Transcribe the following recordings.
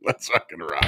Let's fucking rock.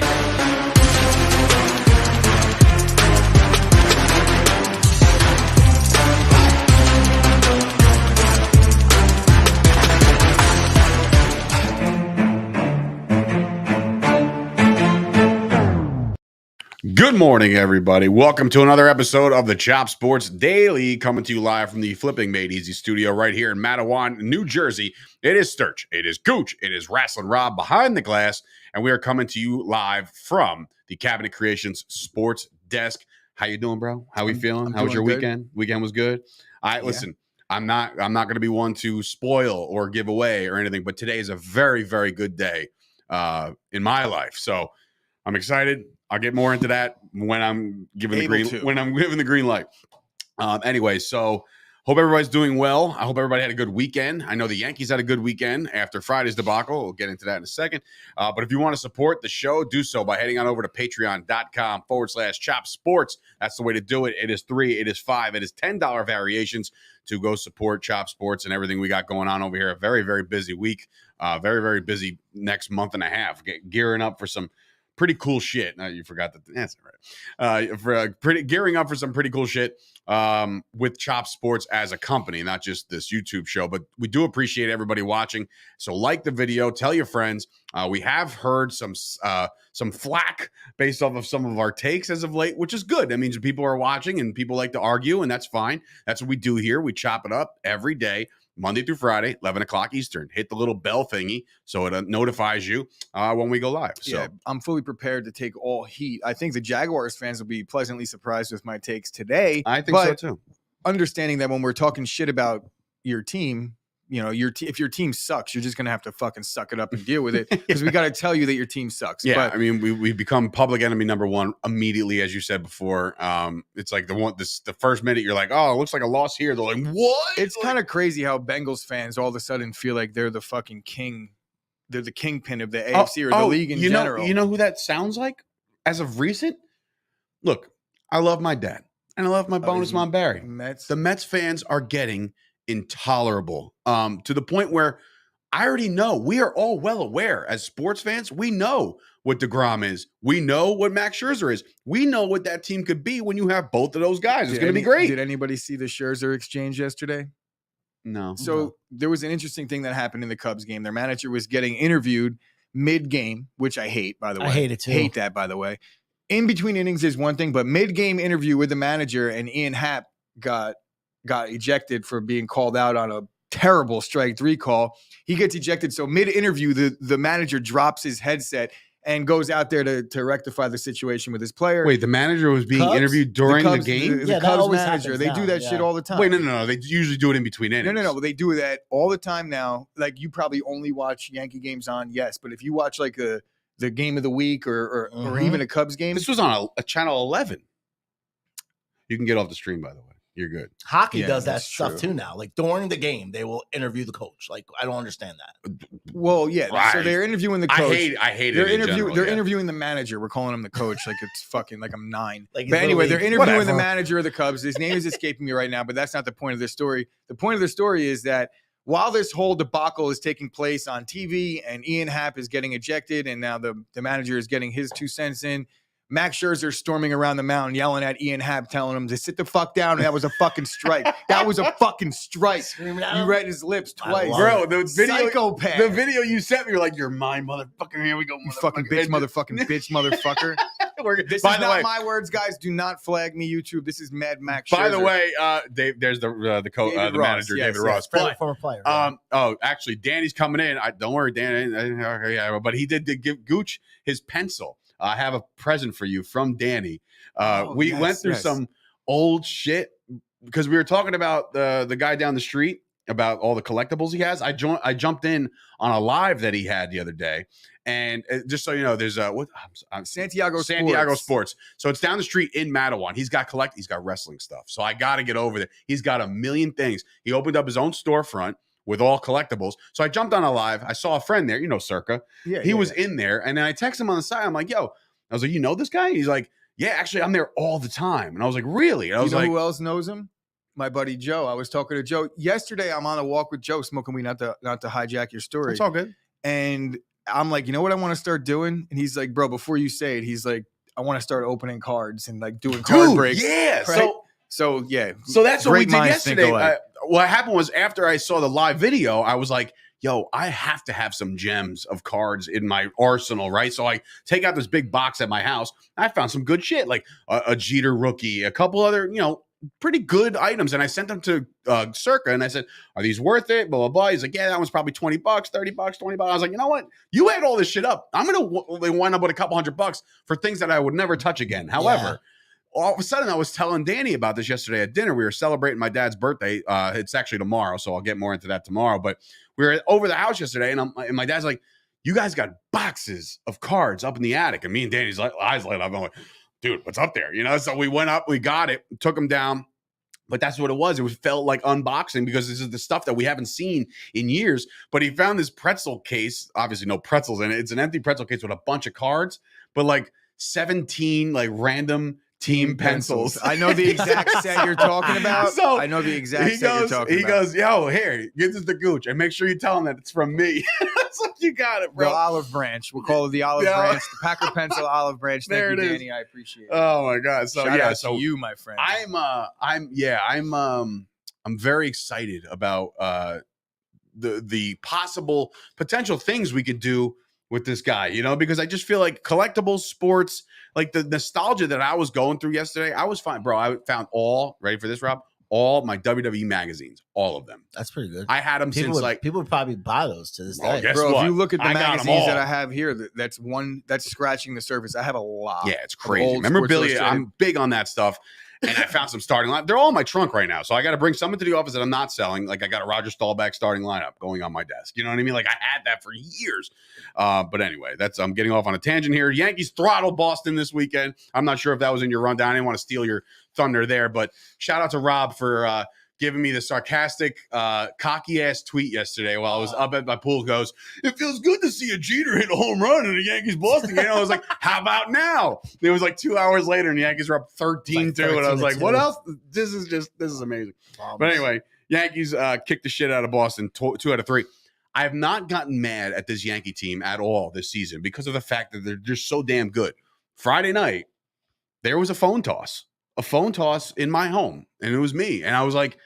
Good morning, everybody. Welcome to another episode of the Chop Sports Daily, coming to you live from the Flipping Made Easy studio right here in Matawan, New Jersey. It is Sturch, it is Gooch, it is Wrestling Rob behind the glass, and we are coming to you live from the Cabinet Creations Sports Desk. How you doing, bro? How we feeling? How was your weekend? Weekend was good. All right, listen. I'm not going to be one to spoil or give away or anything, but today is a very, very good day in my life. So I'm excited. I'll get more into that when I'm giving the green light. Anyway, so hope everybody's doing well. I hope everybody had a good weekend. I know the Yankees had a good weekend after Friday's debacle. We'll get into that in a second. But if you want to support the show, do so by heading on over to patreon.com/Chop Sports. That's the way to do it. It is $3, it is $5, it is $10 variations to go support Chop Sports and everything we got going on over here. A very, very busy week. Very, very busy next month and a half. Gearing up for some pretty cool shit. Now you forgot that. That's right. Gearing up for some pretty cool shit with Chop Sports as a company, not just this YouTube show. But we do appreciate everybody watching. So like the video, tell your friends. We have heard some flack based off of some of our takes as of late, which is good. That means people are watching and people like to argue, and that's fine. That's what we do here. We chop it up every day, Monday through Friday, 11 o'clock Eastern. Hit the little bell thingy so it notifies you when we go live. So I'm fully prepared to take all heat. I think the Jaguars fans will be pleasantly surprised with my takes today. I think so too. Understanding that when we're talking shit about your team, you know, if your team sucks, you're just going to have to fucking suck it up and deal with it because we got to tell you that your team sucks. Yeah, but I mean, we become public enemy number one immediately, as you said before. It's like the first minute you're like, oh, it looks like a loss here. They're like, what? It's kind of crazy how Bengals fans all of a sudden feel like they're the fucking king. They're the kingpin of the AFC or the league in general. You know who that sounds like as of recent? Look, I love my dad and I love my bonus mom, Barry. The Mets fans are getting intolerable to the point where I already know, we are all well aware as sports fans, we know what DeGrom is. We know what Max Scherzer is. We know what that team could be when you have both of those guys. It's going to be great. Did anybody see the Scherzer exchange yesterday? No. So there was an interesting thing that happened in the Cubs game. Their manager was getting interviewed mid-game, which I hate, by the way. I hate it too. Hate that, by the way. In between innings is one thing, but mid-game interview with the manager, and Ian Happ got ejected for being called out on a terrible strike 3 call. He gets ejected. So mid-interview, the manager drops his headset and goes out there to rectify the situation with his player. Wait, the manager was being interviewed during the game? The Cubs manager. They do that shit all the time. Wait, no. They usually do it in between innings. No. They do that all the time now. Like, you probably only watch Yankee games on, yes. But if you watch like the game of the week or even a Cubs game. This was on a channel 11. You can get off the stream, by the way. You're good. Hockey does that stuff too now. Like during the game, they will interview the coach. Like, I don't understand that. Well, yeah. Right. So they're interviewing the coach. I hate it. They're interviewing the manager. We're calling him the coach. Like it's fucking like I'm 9. But anyway, they're interviewing the manager of the Cubs. His name is escaping me right now, but that's not the point of this story. The point of the story is that while this whole debacle is taking place on TV and Ian Happ is getting ejected and now the manager is getting his 2 cents in, Max Scherzer storming around the mound, yelling at Ian Happ, telling him to sit the fuck down. And that was a fucking strike. That was a fucking strike. You read his lips twice. Bro, the video, psychopath. The video you sent me, you're like, you're mine, motherfucker. Here we go, you fucking bitch, motherfucker. This is not my words, guys. Do not flag me, YouTube. This is Mad Max Scherzer. By the way, Dave, there's the manager, David Ross. Former player. Actually, Danny's coming in. Don't worry, Danny. But he did give Gooch his pencil. I have a present for you from Danny. We went through some old shit because we were talking about the guy down the street about all the collectibles he has. I jumped in on a live that he had the other day, and just so you know, there's Santiago Sports. So it's down the street in Matawan. He's got wrestling stuff. So I got to get over there. He's got a million things. He opened up his own storefront with all collectibles. So I jumped on a live. I saw a friend there, Circa. He was in there. And then I texted him on the side. I'm like, yo, I was like, you know this guy? He's like, yeah, actually, I'm there all the time. And I was like, really? And I was who else knows him? My buddy Joe. I was talking to Joe yesterday. I'm on a walk with Joe, smoking weed, not to hijack your story. It's all good. And I'm like, you know what I want to start doing? And he's like, bro, before you say it, he's like, I want to start opening cards and like doing card breaks. Yeah. Right? So yeah. So that's what we did yesterday. Like, what happened was after I saw the live video, I was like, yo, I have to have some gems of cards in my arsenal, right? So I take out this big box at my house. I found some good shit, like a Jeter rookie, a couple other, pretty good items. And I sent them to Circa and I said, are these worth it? Blah, blah, blah. He's like, yeah, that one's probably $20, $30, $20. I was like, you know what? You add all this shit up. I'm going to wind up with a couple $100 for things that I would never touch again. However, all of a sudden I was telling Danny about this yesterday at dinner. We were celebrating my dad's birthday. It's actually tomorrow, so I'll get more into that tomorrow. But we were over the house yesterday and my dad's like, you guys got boxes of cards up in the attic. And me and Danny's like, eyes lit up. I'm like, dude, what's up there? So we went up, we got it, took them down. But that's what it was. It felt like unboxing because this is the stuff that we haven't seen in years. But he found this pretzel case, obviously no pretzels in it. It's an empty pretzel case with a bunch of cards, but like 17 like random team pencils. I know the exact set you're talking about. So I know the exact set you're talking about. He goes, yo, here, give this to Gooch and make sure you tell him that it's from me. It's like, you got it, bro. The olive branch. We'll call it the olive branch. The Packer pencil olive branch. Thank you, Danny. I appreciate it. Oh my God. So shout out to you, my friend. I'm very excited about the possible potential things we could do with this guy, because I just feel like collectibles, sports, like the nostalgia that I was going through yesterday, I was fine, bro. I found ready for this, Rob? All my WWE magazines, all of them. That's pretty good. I had them people people would probably buy those to this day. Guess bro, what? If you look at the magazines that I have here, that's scratching the surface. I have a lot. Yeah, it's crazy. Memorabilia, I'm big on that stuff. And I found some starting line. They're all in my trunk right now. So I got to bring some into the office that I'm not selling. Like I got a Roger Staubach starting lineup going on my desk. You know what I mean? Like I had that for years. But anyway, I'm getting off on a tangent here. Yankees throttled Boston this weekend. I'm not sure if that was in your rundown. I didn't want to steal your thunder there. But shout out to Rob for giving me the sarcastic, cocky-ass tweet yesterday while I was up at my pool. Goes, it feels good to see a Jeter hit a home run in a Yankees-Boston game. I was like, how about now? It was like 2 hours later, and the Yankees were up 13-2. And I was like, what else? This is amazing. But anyway, Yankees kicked the shit out of Boston, 2 out of 3. I have not gotten mad at this Yankee team at all this season because of the fact that they're just so damn good. Friday night, there was a phone toss in my home, and it was me. And I was like,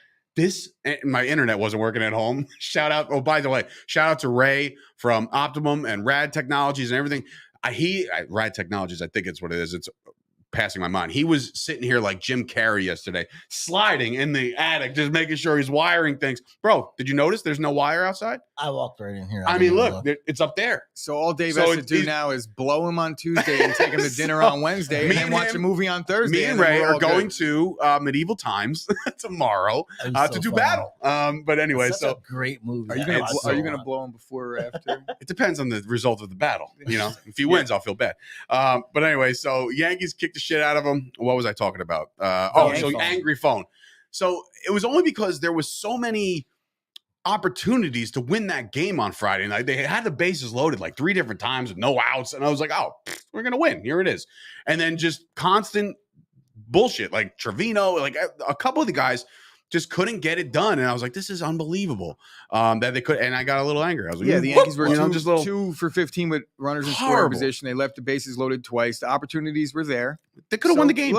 my internet wasn't working at home. Shout out. Oh, by the way, shout out to Ray from Optimum and Rad Technologies and everything. Rad Technologies, I think it's what it is. It's passing my mind. He was sitting here like Jim Carrey yesterday, sliding in the attic, just making sure he's wiring things. Bro, did you notice there's no wire outside? I walked right in here. I mean, look, it's up there. So all Dave has to do now is blow him on Tuesday and take him to dinner on Wednesday and then watch a movie on Thursday. Me and Ray are going to Medieval Times tomorrow to do battle. But anyway, so a great movie. Are you going to blow him before or after? It depends on the result of the battle. If he wins, I'll feel bad. But anyway, so Yankees kicked the shit out of him. What was I talking about? Angry phone. So it was only because there was so many opportunities to win that game on Friday night. They had the bases loaded like 3 different times with no outs. And I was like, we're going to win. Here it is. And then just constant bullshit like Trevino, like a couple of the guys just couldn't get it done. And I was like, this is unbelievable that they could. And I got a little angry. I was like, the Yankees were 2 for 15 with runners in scoring position. They left the bases loaded twice. The opportunities were there. They could have won the game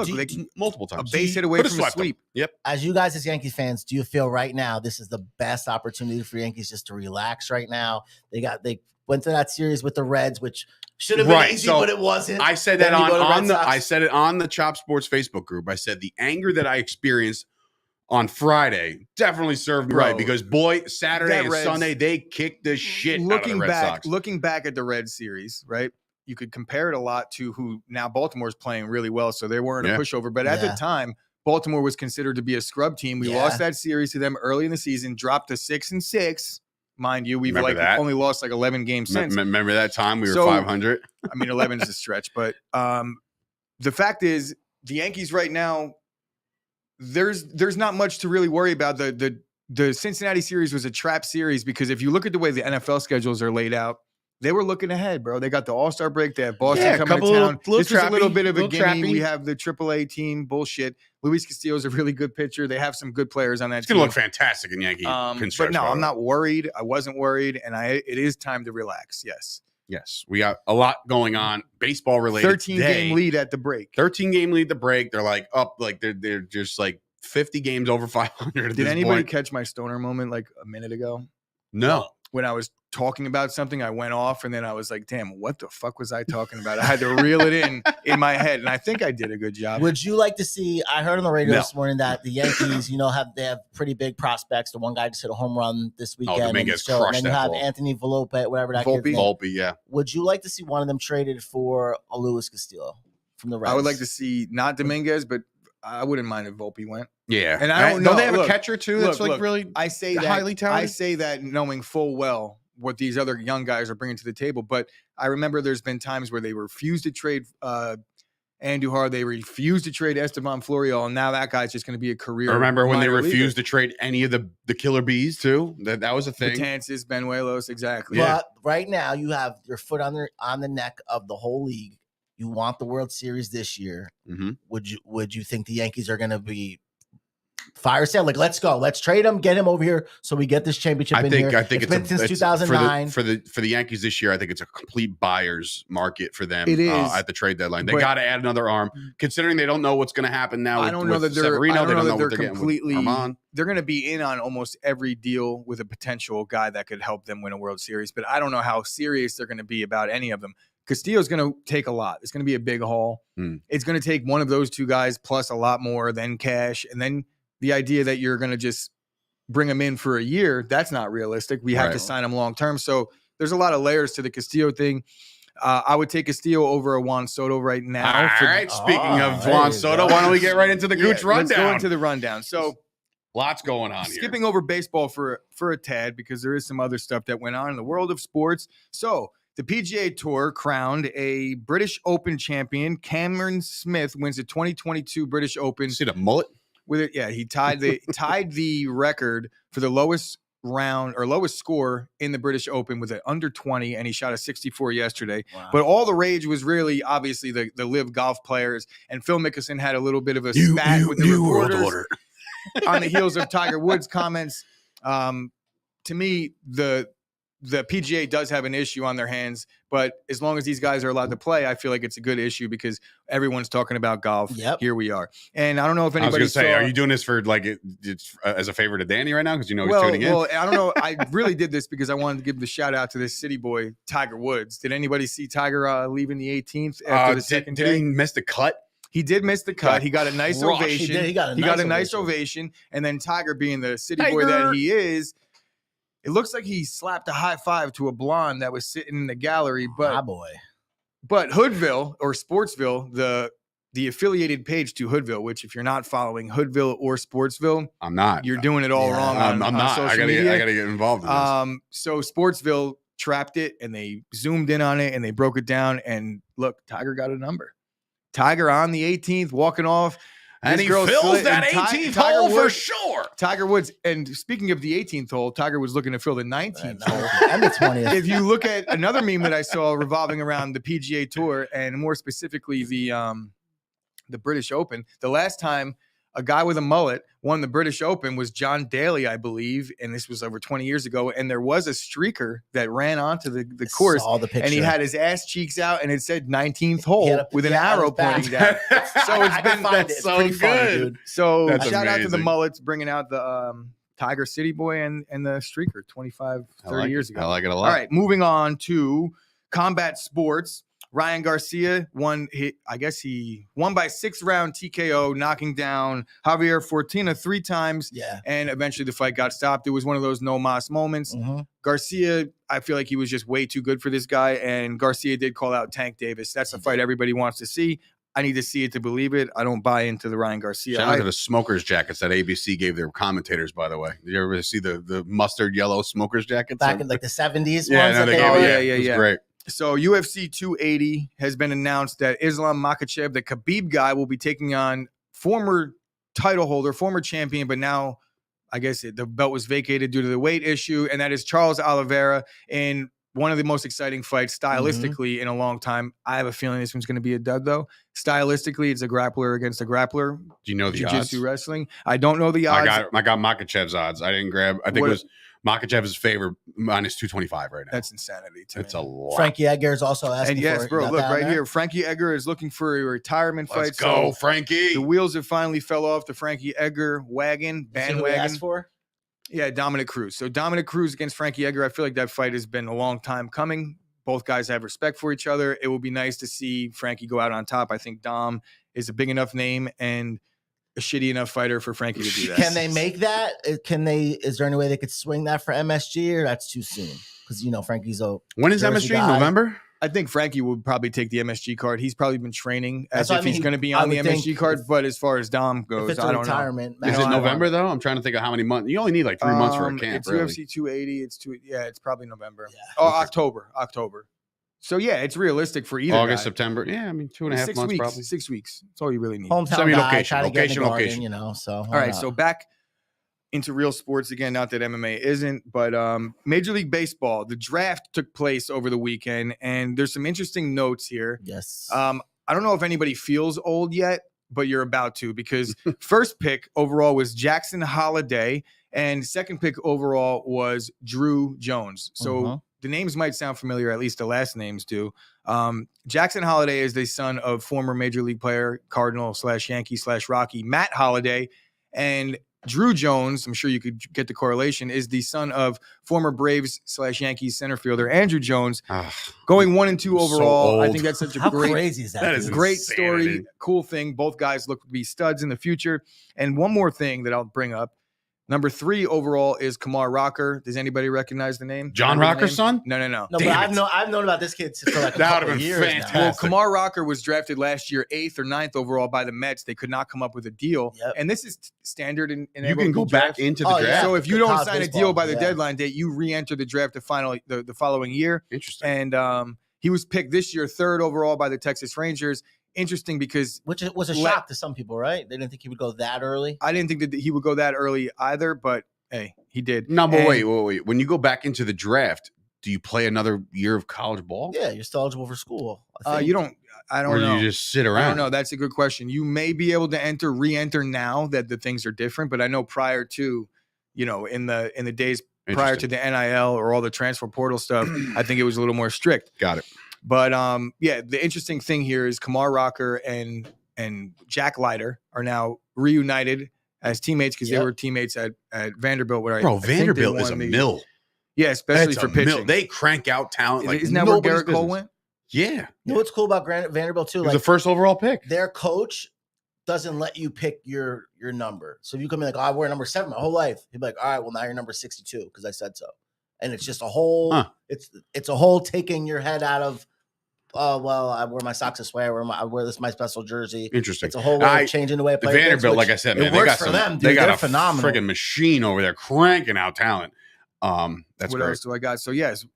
multiple times. A base hit away from a sweep. Yep. As you guys as Yankees fans, do you feel right now this is the best opportunity for Yankees just to relax right now? They went to that series with the Reds, which should have been easy, but it wasn't. I said that I said it on the Chop Sports Facebook group. I said the anger that I experienced on Friday definitely served me right because Saturday and Sunday they kicked the shit out of the Red Sox. Looking back at the Reds series, right? You could compare it a lot to who now Baltimore's playing really well, so they weren't a pushover. But at the time, Baltimore was considered to be a scrub team. We lost that series to them early in the season, dropped to 6-6. Mind you, we've only lost like 11 games since. Remember that time we were 500? I mean, 11 is a stretch, but the fact is, the Yankees right now, there's not much to really worry about. The Cincinnati series was a trap series because if you look at the way the NFL schedules are laid out, they were looking ahead, bro. They got the All-Star break. They have Boston coming to town. This was a little bit of a gimme. We have the AAA team. Bullshit. Luis Castillo's a really good pitcher. They have some good players on that team. It's going to look fantastic in Yankee construction. But no, I'm not worried. I wasn't worried, and it is time to relax, yes. Yes, we got a lot going on, baseball related. 13-game lead at the break. 13-game lead at the break. They're like up, like they're just like 50 games over 500. Did anybody catch my stoner moment like a minute ago? No. When I was talking about something, I went off, and then I was like, damn, what the fuck was I talking about? I had to reel it in my head, and I think I did a good job. Would you like to see, I heard on the radio this morning that the Yankees, they have pretty big prospects. The one guy just hit a home run this weekend. Dominguez and crushed then you that have ball. Anthony Volpe, whatever that kid's name. Volpe, yeah. Would you like to see one of them traded for a Luis Castillo from the Reds? I would like to see not Dominguez, but I wouldn't mind if Volpe went. Yeah. And I don't know. Don't they have a catcher too that's really I say that, highly talented? I say that knowing full well what these other young guys are bringing to the table. But I remember there's been times where they refused to trade Andujar. They refused to trade Esteban Florial. And now that guy's just going to be a career. I remember when they refused to to trade any of the killer bees too. That was a thing. Betances, Benuelos, exactly. But right now you have your foot on the neck of the whole league. You want the World Series this year. Mm-hmm. Would you think the Yankees are going to be fire sale? Like, let's go. Let's trade him, get him over here so we get this championship in here. I think it's been since 2009. For the Yankees this year. I think it's a complete buyer's market for them. It is. At the trade deadline. They got to add another arm, considering they don't know what's going to happen now. I don't know that they're Severino. They don't know they're what they're completely. getting with Herman. They're going to be in on almost every deal with a potential guy that could help them win a World Series. But I don't know how serious they're going to be about any of them. Castillo's going to take a lot. It's going to be a big haul. It's going to take one of those two guys plus a lot more, then cash, and then the idea that you're going to just bring him in for a year, that's not realistic. We have to sign him long term. So there's a lot of layers to the Castillo thing. I would take Castillo over a Juan Soto right now. All right. Speaking of Juan Soto, why don't we get right into the Gooch rundown? Let's go into the rundown. So lots going on skipping over baseball for a tad, because there is some other stuff that went on in the world of sports. So the PGA Tour crowned a British Open champion. Cameron Smith wins the 2022 British Open. See the mullet? With it, yeah, he tied the record for the lowest round or lowest score in the British Open with an under 20, and he shot a 64 yesterday. Wow. But all the rage was really obviously the live golf players, and Phil Mickelson had a little bit of a spat with the reporters on the heels of Tiger Woods' comments. To me, the PGA does have an issue on their hands, but as long as these guys are allowed to play, I feel like it's a good issue because everyone's talking about golf. Yep. Here we are. And I don't know if anybody I was going to say, are you doing this for it's as a favor to Danny right now? Because he's tuning in. Well, I don't know. I really did this because I wanted to give the shout out to this city boy, Tiger Woods. Did anybody see Tiger leaving the 18th after the second day? Did he miss the cut? He did miss the cut. He got a nice ovation. He got a nice ovation. And then Tiger, being the city boy that he is, it looks like he slapped a high five to a blonde that was sitting in the gallery. But Hoodville or Sportsville, the affiliated page to Hoodville, which if you're not following Hoodville or Sportsville, I'm not. You're doing it all wrong. I'm not. I gotta get involved in this. So Sportsville trapped it, and they zoomed in on it, and they broke it down. And look, Tiger got a number. Tiger on the 18th, walking off. And he fills that 18th hole for sure. Tiger Woods. And speaking of the 18th hole, Tiger was looking to fill the 19th hole. And the 20th. If you look at another meme that I saw revolving around the PGA Tour, and more specifically the British Open, the last time a guy with a mullet won the British Open was John Daly, I believe, and this was over 20 years ago. And there was a streaker that ran onto the course, and he had his ass cheeks out, and it said 19th hole with an arrow pointing down. So it's been that's so good. Funny, dude. So that's shout out to the mullets bringing out the Tiger City Boy and the streaker 30 years ago. I like it a lot. All right, moving on to combat sports. Ryan Garcia won. I guess he won by 6-round TKO, knocking down Javier Fortuna 3 times. Yeah. And eventually the fight got stopped. It was one of those no mas moments. Mm-hmm. Garcia, I feel like he was just way too good for this guy. And Garcia did call out Tank Davis. That's the fight everybody wants to see. I need to see it to believe it. I don't buy into the Ryan Garcia. Shout out to the smokers jackets that ABC gave their commentators, by the way. Did you ever see the mustard yellow smokers jackets? Back in like the 70s? Yeah, ones no, they gave it. Yeah. Great. So UFC 280 has been announced that Islam Makhachev, the Khabib guy, will be taking on former title holder, former champion, but now I guess the belt was vacated due to the weight issue, and that is Charles Oliveira in one of the most exciting fights stylistically in a long time. I have a feeling this one's going to be a dud, though. Stylistically, it's a grappler against a grappler. Do you know the Jiu-jitsu odds? Wrestling. I don't know the odds. I got Makhachev's odds. I didn't grab. I think it was Makachev is favored minus 225 right now. That's insanity to me. It's a lot. Frankie Edgar is also asking and yes, for it. bro, look right here. Frankie Edgar is looking for a retirement fight. Let's go, so Frankie. The wheels have finally fell off the Frankie Edgar bandwagon. Asked for? Yeah, Dominic Cruz. So Dominic Cruz against Frankie Edgar. I feel like that fight has been a long time coming. Both guys have respect for each other. It will be nice to see Frankie go out on top. I think Dom is a big enough name and a shitty enough fighter for Frankie to do that. Can they make that? Is there any way they could swing that for MSG, or that's too soon? Because Frankie's a when is MSG? guy. November? I think Frankie would probably take the MSG card. He's probably been training as if he's going to be I on the would MSG card. But as far as Dom goes, I don't know. Is it November though? I'm trying to think of how many months. You only need like 3 months for a camp. It's really. UFC 280. It's probably November. Yeah. Oh, October. So yeah, it's realistic for either August, guy. September. Yeah, I mean 2.5 months weeks, probably. 6 weeks. That's all you really need. Hometown guy, location, try to get in the location. garden, So all right, so back into real sports again. Not that MMA isn't, but Major League Baseball. The draft took place over the weekend, and there's some interesting notes here. Yes. I don't know if anybody feels old yet, but you're about to, because first pick overall was Jackson Holliday, and second pick overall was Drew Jones. So the names might sound familiar, at least the last names do. Jackson Holliday is the son of former Major League player, Cardinal / Yankee / Rocky, Matt Holliday. And Drew Jones, I'm sure you could get the correlation, is the son of former Braves / Yankees center fielder, Andrew Jones, going 1 and 2 overall. I think that's such a How great, crazy is that? That is great insanity. story, cool thing. Both guys look to be studs in the future. And one more thing that I'll bring up. Number 3 overall is Kamar Rocker. Does anybody recognize the name? John Rocker's son? No. No, but I've known about this kid for like a That couple would've of been years fantastic. now. Well, Kamar Rocker was drafted last year 8th or 9th overall by the Mets. They could not come up with a deal. Yep. And this is standard in You can go back into the draft. yeah. So if you don't College sign a baseball, deal by the yeah. deadline date, you re-enter the draft the following year. Interesting. And he was picked this year 3rd overall by the Texas Rangers. Interesting because Which was a shock to some people, right? They didn't think he would go that early. I didn't think that he would go that early either, but hey, he did. No, but And- wait. When you go back into the draft, do you play another year of college ball? Yeah, you're still eligible for school. I think. You don't. I don't Or do know. you just sit I around? don't know. That's a good question. You may be able to re-enter now that the things are different, but I know prior to, in the days prior to the NIL or all the transfer portal stuff, I think it was a little more strict. Got it. But the interesting thing here is Kamar Rocker and Jack Leiter are now reunited as teammates because they were teammates at Vanderbilt. Where Bro, I think they Vanderbilt is a won mill. Yeah, especially That's for a mill. pitching. They crank out talent like Isn't that where nobody's Garrett Cole business. went? Yeah. You know what's cool about Vanderbilt too? He was the first overall pick. Their coach doesn't let you pick your number. So if you come in like, I wear number 7 my whole life. He'd be like, all right, well now you're number 62 because I said so. And it's just a whole. It's a whole taking your head out of. Oh well, I wear my socks this way. I wear this my special jersey. Interesting. It's a whole way of changing the way I play. Vanderbilt, like I said, man, it works for them. Dude. They got They're a phenomenal. freaking machine over there cranking out talent. That's What great. else do I got? So yes,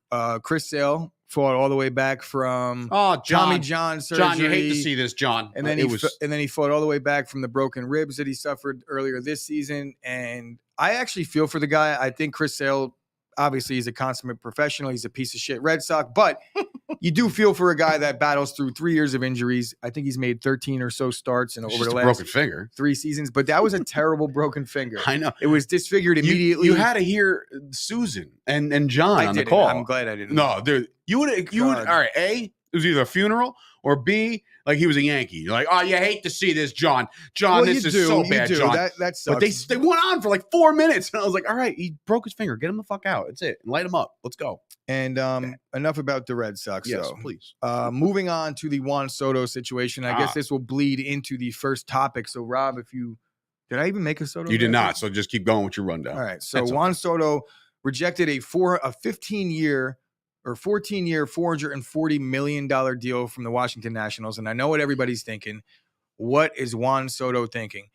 Chris Sale fought all the way back from Oh, Tommy John surgery. John, you hate to see this, John. And then he fought all the way back from the broken ribs that he suffered earlier this season. And I actually feel for the guy. I think Chris Sale, obviously, he's a consummate professional. He's a piece of shit Red Sox, but you do feel for a guy that battles through 3 years of injuries. I think he's made 13 or so starts and over the last broken finger. 3 seasons. But that was a terrible broken finger. I know. It was disfigured immediately. You had to hear Susan and John on the call. I'm glad I didn't. No, dude. You would. All right. A, it was either a funeral, or B, like he was a Yankee. You're like, oh, you hate to see this, John. John, this is so bad, John. That sucks. But they went on for like 4 minutes, and I was like, all right, he broke his finger. Get him the fuck out. That's it. Light him up. Let's go. And enough about the Red Sox. Yes, though. please. Moving on to the Juan Soto situation. I guess this will bleed into the first topic. So, Rob, did I even make a Soto? You did not. So just keep going with your rundown. All right. So Juan Soto rejected a 15-year or 14-year, $440 million deal from the Washington Nationals. And I know what everybody's thinking. What is Juan Soto thinking?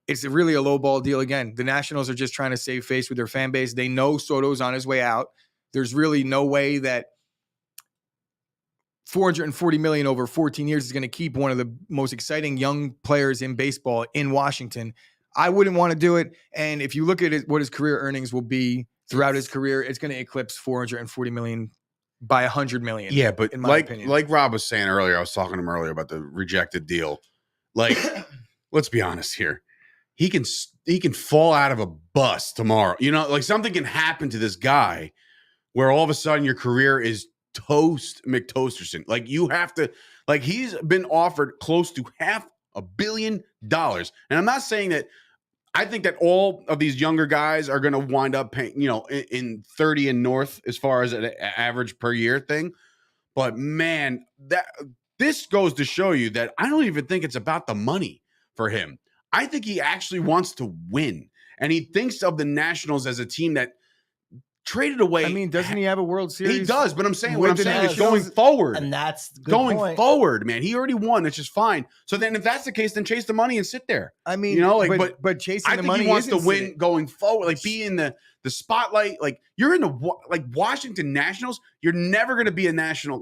It's really a lowball deal again. The Nationals are just trying to save face with their fan base. They know Soto's on his way out. There's really no way that $440 million over 14 years is going to keep one of the most exciting young players in baseball in Washington. I wouldn't want to do it. And if you look at what his career earnings will be throughout his career, it's going to eclipse $440 million by $100 million. Yeah, but in my opinion, like Rob was saying earlier, I was talking to him earlier about the rejected deal. Like, let's be honest here. he can fall out of a bus tomorrow. You know, like something can happen to this guy where all of a sudden your career is toast McToasterson. Like you have to, like he's been offered close to $500 million. And I'm not saying that I think that all of these younger guys are going to wind up paying, you know, in 30 and north as far as an average per year thing. But man, this goes to show you that I don't even think it's about the money for him. I think he actually wants to win. And he thinks of the Nationals as a team that traded away. I mean, doesn't he have a World Series? He does, but what I'm saying is Nationals, going forward. And that's the good going point. forward, man. He already won, which is fine. So then if that's the case, then chase the money and sit there. I mean, you know, like but chasing I the think money he wants to win sitting. going forward, like be in the spotlight. Like you're in the like Washington Nationals, you're never going to be a national,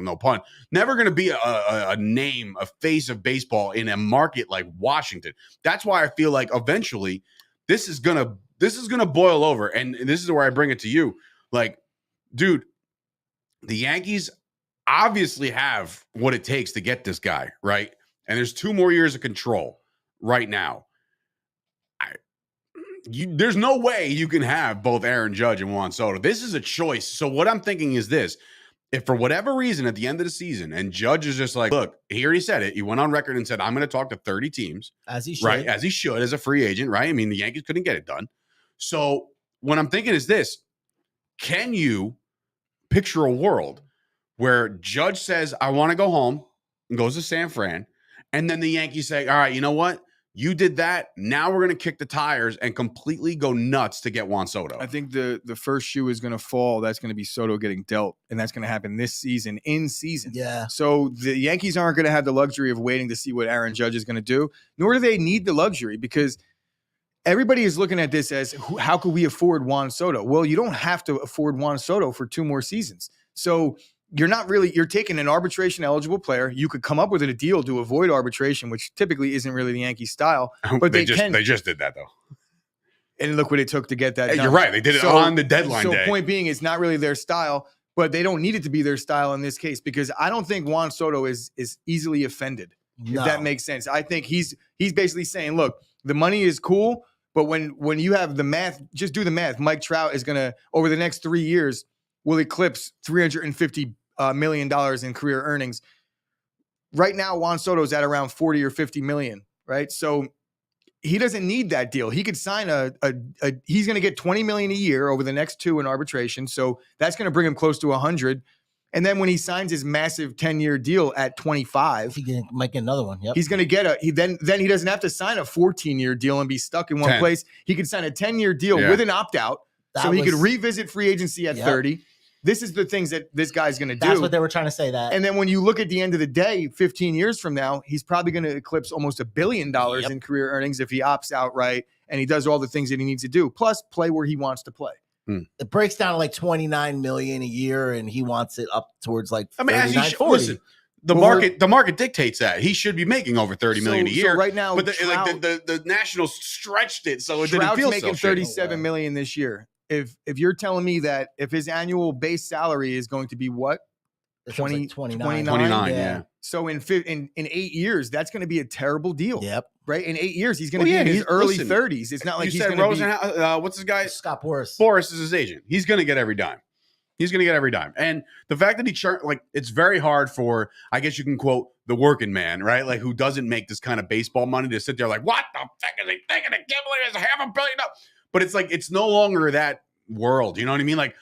no pun, never going to be a name, a face of baseball in a market like Washington. That's why I feel like eventually this is going to boil over. And this is where I bring it to you. Like, dude, the Yankees obviously have what it takes to get this guy, right? And there's 2 more years of control right now. There's no way you can have both Aaron Judge and Juan Soto. This is a choice. So what I'm thinking is this. If for whatever reason at the end of the season and Judge is just like, look, he already said it. He went on record and said, I'm going to talk to 30 teams. As he should. Right, as he should as a free agent, right? I mean, the Yankees couldn't get it done. So what I'm thinking is this. Can you picture a world where Judge says, I want to go home and goes to San Fran, and then the Yankees say, all right, you know what? You did that. Now we're going to kick the tires and completely go nuts to get Juan Soto. I think the first shoe is going to fall. That's going to be Soto getting dealt, and that's going to happen this season, in season. Yeah. So the Yankees aren't going to have the luxury of waiting to see what Aaron Judge is going to do, nor do they need the luxury because everybody is looking at this as how could we afford Juan Soto? Well, you don't have to afford Juan Soto for 2 more seasons. So you're taking an arbitration eligible player. You could come up with a deal to avoid arbitration, which typically isn't really the Yankee style, but they just did that though. And look what it took to get that done. You're right. They did it on the deadline day. So point being, it's not really their style, but they don't need it to be their style in this case because I don't think Juan Soto is easily offended. No. If that makes sense. I think he's basically saying, look, the money is cool, but when you have the math, just do the math. Mike Trout is going to, over the next 3 years, will eclipse $350 million in career earnings. Right now, Juan Soto's at around 40 or 50 million, right? So he doesn't need that deal. He could sign he's going to get 20 million a year over the next 2 in arbitration. So that's going to bring him close to 100. And then when he signs his massive 10-year deal at 25, he might get another one. Yep. He's going to get then he doesn't have to sign a 14-year deal and be stuck in one place. He could sign a 10-year deal with an opt-out. So he could revisit free agency at 30. This is the things that this guy's going to do. That's what they were trying to say. That. And then when you look at the end of the day, 15 years from now, he's probably going to eclipse almost $1 billion in career earnings if he opts out right and he does all the things that he needs to do, plus play where he wants to play. It breaks down to like $29 million a year, and he wants it up towards like 39, 40. Listen, the market dictates that he should be making over $30 million a year. So right now, but the Nationals stretched it so it didn't feel making so $37 million this year. If you're telling me that if his annual base salary is going to be what? 29, yeah. So in 8 years, that's going to be a terrible deal. Yep. Right? In 8 years, he's going to be in his early 30s. It's not like he's going to be... what's his guy? Scott Boras. Boras is his agent. He's going to get every dime. And the fact that it's very hard for, I guess you can quote, the working man, right? Like who doesn't make this kind of baseball money to sit there like, what the fuck is he thinking? I can't believe it's $500 million. But it's like, it's no longer that world. You know what I mean? Like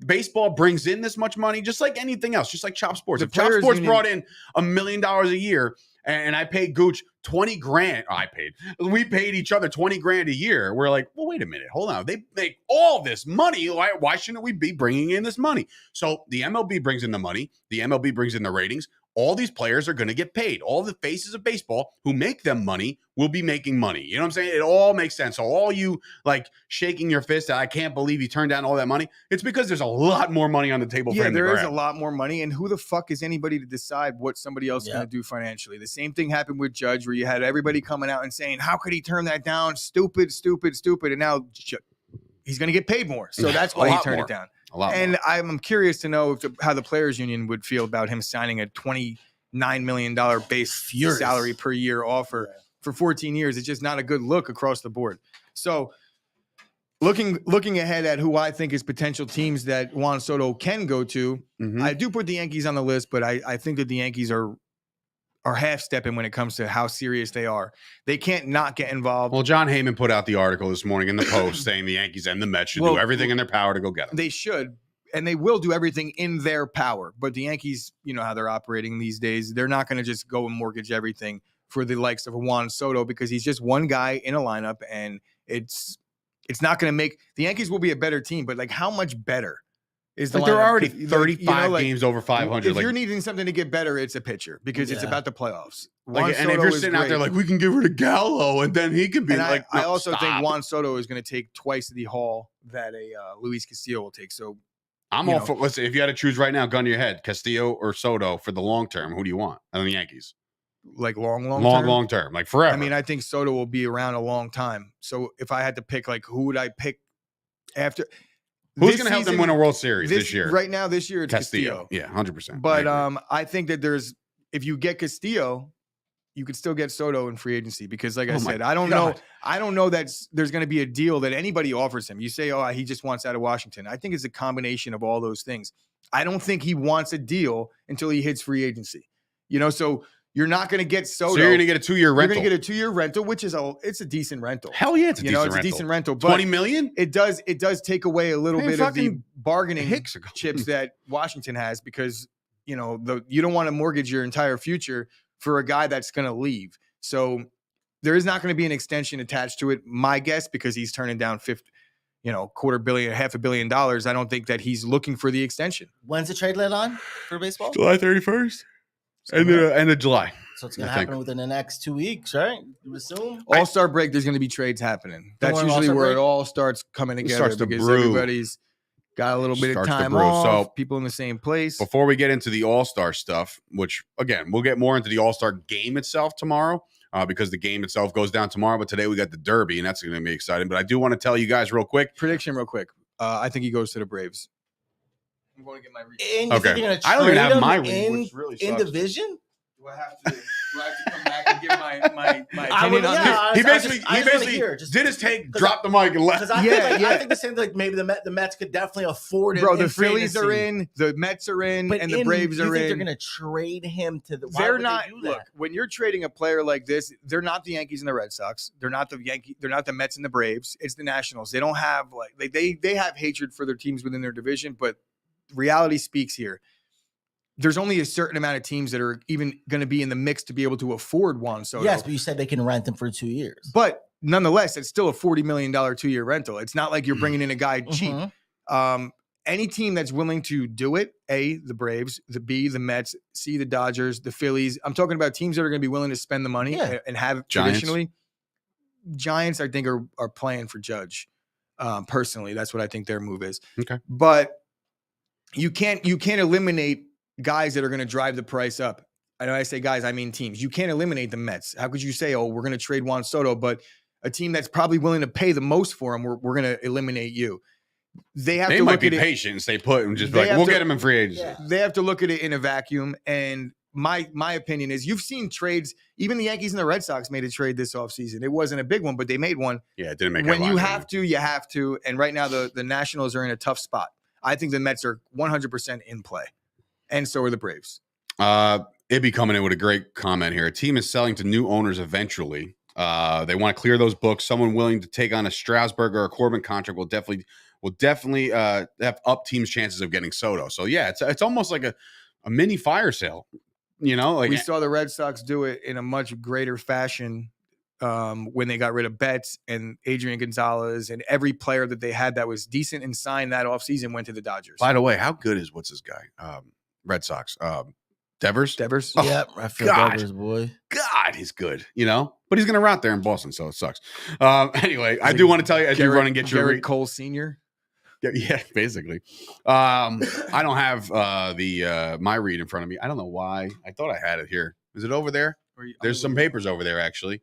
baseball brings in this much money, just like anything else, just like Chop Sports. If Chop Sports brought in $1 million a year and I paid Gooch $20,000, we paid each other $20,000 a year. We're like, well, wait a minute, hold on. They make all this money. Why shouldn't we be bringing in this money? So the MLB brings in the money. The MLB brings in the ratings. All these players are going to get paid. All the faces of baseball who make them money will be making money. You know what I'm saying? It all makes sense. So all you like shaking your fist that I can't believe he turned down all that money. It's because there's a lot more money on the table for him to grab. Yeah, there is a lot more money. And who the fuck is anybody to decide what somebody else is going to do financially? The same thing happened with Judge where you had everybody coming out and saying, how could he turn that down? Stupid. And now he's going to get paid more. So that's why he turned it down. And I'm curious to know how the Players Union would feel about him signing a $29 million base salary per year offer for 14 years. It's just not a good look across the board. So looking ahead at who I think is potential teams that Juan Soto can go to, I do put the Yankees on the list, but I think that the Yankees are half-stepping when it comes to how serious they are. They can't not get involved. Well, John Heyman put out the article this morning in the Post saying the Yankees and the Mets should do everything in their power to go get them. They should, and they will do everything in their power. But the Yankees, you know how they're operating these days. They're not going to just go and mortgage everything for the likes of Juan Soto because he's just one guy in a lineup, and it's not going to make – the Yankees will be a better team, but, like, how much better? Is the they're already 35 games over 500. If you're needing something to get better, it's a pitcher because it's about the playoffs. And if you're sitting out there like, we can get rid of Gallo and then he can be like, I also think Juan Soto is going to take twice the haul that a Luis Castillo will take. So I'm all for, listen, if you had to choose right now, gun to your head, Castillo or Soto for the long term, who do you want? And the Yankees. Like long term, like forever. I mean, I think Soto will be around a long time. So if I had to pick, like, who would I pick after? Who's going to help them win a World Series this year? Right now, this year, it's Castillo. Yeah, 100%. But I think that if you get Castillo, you could still get Soto in free agency because, like I said, I don't know that there's going to be a deal that anybody offers him. You say, he just wants out of Washington. I think it's a combination of all those things. I don't think he wants a deal until he hits free agency. So you're not going to get Soto. So you're going to get a 2-year rental. You're going to get a 2-year rental, which is it's a decent rental. Hell yeah, it's a decent rental. But $20 million? It does take away a little bit of the bargaining chips that Washington has because you don't want to mortgage your entire future for a guy that's going to leave. So there is not going to be an extension attached to it. My guess, because he's turning down $500 million. I don't think that he's looking for the extension. When's the trade deadline for baseball? July 31st. End of July. So it's going to happen within the next 2 weeks, right? You assume? All-Star break, there's going to be trades happening. That's usually where it all starts coming together because everybody's got a little bit of time off, so people in the same place. Before we get into the All-Star stuff, which, again, we'll get more into the All-Star game itself tomorrow because the game itself goes down tomorrow. But today we got the Derby, and that's going to be exciting. But I do want to tell you guys real quick. Prediction real quick. I think he goes to the Braves. I'm going to get my read. Okay. I don't even have my read, which really sucks. In division? Do I have to come back and give my opinion on this? He basically did his take, dropped the mic, and left. I think the same thing. Like maybe the Mets could definitely afford it. Bro, the Phillies are in, the Mets are in, and the Braves are in. They're going to trade him to the. They're not. Look, when you're trading a player like this, they're not the Yankees and the Red Sox. They're not the They're not the Mets and the Braves. It's the Nationals. They don't have they have hatred for their teams within their division, but reality speaks here. There's only a certain amount of teams that are even going to be in the mix to be able to afford Juan Soto. Yes, but you said they can rent him for 2 years. But nonetheless, it's still a $40 million 2-year rental. It's not like you're bringing in a guy cheap. Any team that's willing to do it, A, the Braves, the B, the Mets, C, the Dodgers, the Phillies. I'm talking about teams that are going to be willing to spend the money and have traditionally. Giants, I think, are playing for Judge. Personally, that's what I think their move is. Okay. But you can't eliminate guys that are going to drive the price up. I know I say guys, I mean teams. You can't eliminate the Mets. How could you say, we're going to trade Juan Soto, but a team that's probably willing to pay the most for him, we're going to eliminate you. They might be patient and stay put and just be like, we'll get him in free agency. Yeah. They have to look at it in a vacuum. And my opinion is you've seen trades. Even the Yankees and the Red Sox made a trade this offseason. It wasn't a big one, but they made one. Yeah, it didn't make when you have to, you have to. And right now the Nationals are in a tough spot. I think the Mets are 100% in play. And so are the Braves. Ibby coming in with a great comment here. A team is selling to new owners eventually. They want to clear those books. Someone willing to take on a Strasburg or a Corbin contract will definitely have up teams' chances of getting Soto. So yeah, it's almost like a mini fire sale. We saw the Red Sox do it in a much greater fashion when they got rid of Betts and Adrian Gonzalez and every player that they had that was decent and signed that offseason went to the Dodgers. By the way, how good is what's his guy? Red Sox. Devers? Oh, yep, I feel Devers, boy. God, he's good, but he's going to route there in Boston, so it sucks. Anyway, I do want to tell you as you run and get your Cole Sr. Yeah, basically. I don't have my read in front of me. I don't know why. I thought I had it here. Is it over there? There's some papers over there, actually.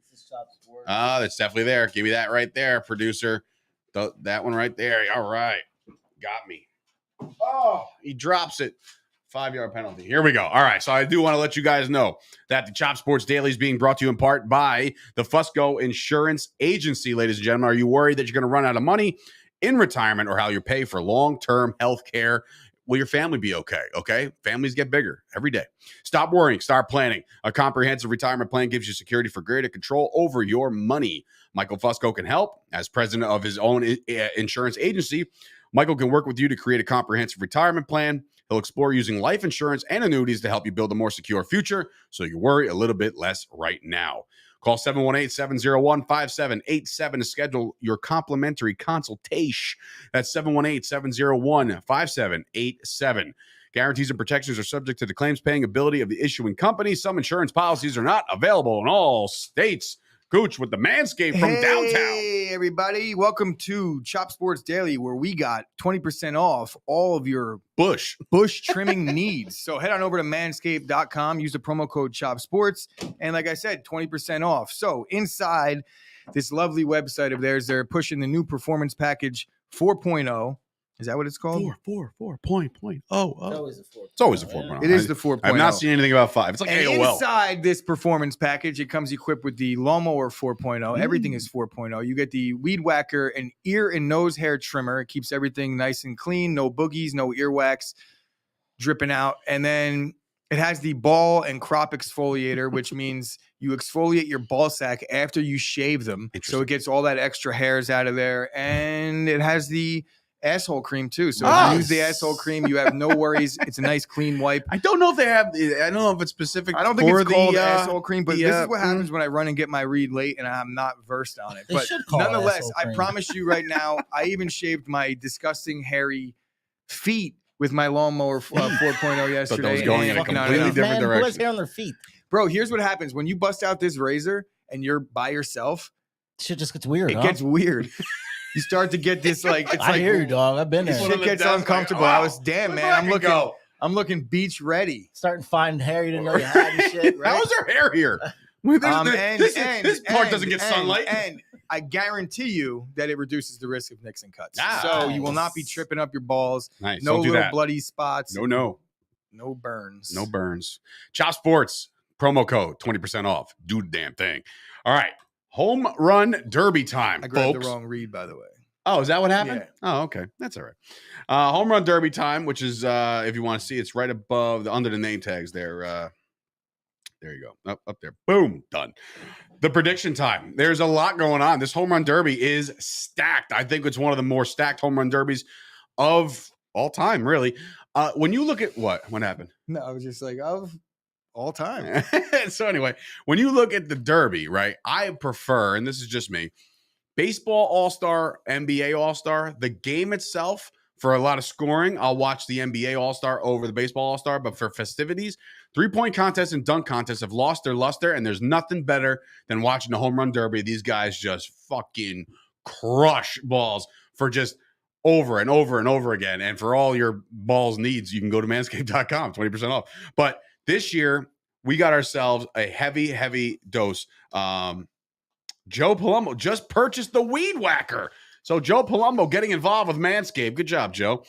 That's definitely there. Give me that right there, producer. That one right there. All right. Got me. Oh, he drops it. 5-yard penalty. Here we go. All right. So I do want to let you guys know that the Chop Sports Daily is being brought to you in part by the Fusco Insurance Agency, ladies and gentlemen. Are you worried that you're going to run out of money in retirement or how you pay for long-term health care? Will your family be okay? Okay. Families get bigger every day. Stop worrying. Start planning. A comprehensive retirement plan gives you security for greater control over your money. Michael Fusco can help. As president of his own insurance agency, Michael can work with you to create a comprehensive retirement plan. He'll explore using life insurance and annuities to help you build a more secure future so you worry a little bit less right now. Call 718-701-5787 to schedule your complimentary consultation. That's 718-701-5787. Guarantees and protections are subject to the claims paying ability of the issuing company. Some insurance policies are not available in all states. Gooch with the Manscaped from downtown. Hey, everybody. Welcome to Chop Sports Daily, where we got 20% off all of your bush trimming needs. So head on over to manscaped.com, use the promo code CHOPSPORTS, and like I said, 20% off. So inside this lovely website of theirs, they're pushing the new Performance Package 4.0. Is that what it's called? 4.0. It's always a 4.0. It is the 4.0. I've not seen anything about 5. It's like and AOL. Inside this performance package, it comes equipped with the Lawnmower 4.0. Everything is 4.0. You get the Weed Whacker, an ear and nose hair trimmer. It keeps everything nice and clean. No boogies, no earwax dripping out. And then it has the ball and crop exfoliator, which means you exfoliate your ball sack after you shave them. So it gets all that extra hairs out of there. And it has the asshole cream too. So if you use the asshole cream, you have no worries. It's a nice clean wipe. I don't know if they have. I don't know if it's specific. I don't think it's called asshole cream, but this is what happens when I run and get my read late and I'm not versed on it. But nonetheless, I promise you right now, I even shaved my disgusting hairy feet with my Lawnmower 4.0 yesterday. That was going in a completely different direction. Who has hair on their feet? Bro, here's what happens when you bust out this razor and you're by yourself. Shit just gets weird. It gets weird. You start to get this like it's I hear you, dog. I've been there. Shit gets uncomfortable. I was man. I'm looking beach ready. Starting to find hair you didn't know you had and shit. Right? How is there hair here? This part doesn't get sunlight. And I guarantee you that it reduces the risk of nicks and cuts. So you will not be tripping up your balls. Nice. No little bloody spots. No burns. No burns. Chop Sports promo code 20% off. Do the damn thing. All right. Home run derby time, I grabbed folks. the wrong read, by the way. Oh, is that what happened? Yeah. Oh, okay. That's all right. Home run derby time, which is, if you want to see, it's right above, under the name tags there. There you go. Up there. Boom. Done. The prediction time. There's a lot going on. This home run derby is stacked. I think it's one of the more stacked home run derbies of all time, really. When you look at what happened? No, I was just like, of all time. So anyway, when you look at the derby, right, I prefer, and this is just me, baseball all-star, NBA all-star. The game itself, for a lot of scoring, I'll watch the NBA all-star over the baseball all-star. But for festivities, three-point contests and dunk contests have lost their luster, and there's nothing better than watching the home run derby. These guys just fucking crush balls for just over and over and over again. And for all your balls needs, you can go to manscaped.com, 20% off. But this year, we got ourselves a heavy dose. Joe Palumbo just purchased the Weed Whacker. So Joe Palumbo getting involved with Manscaped. Good job, Joe.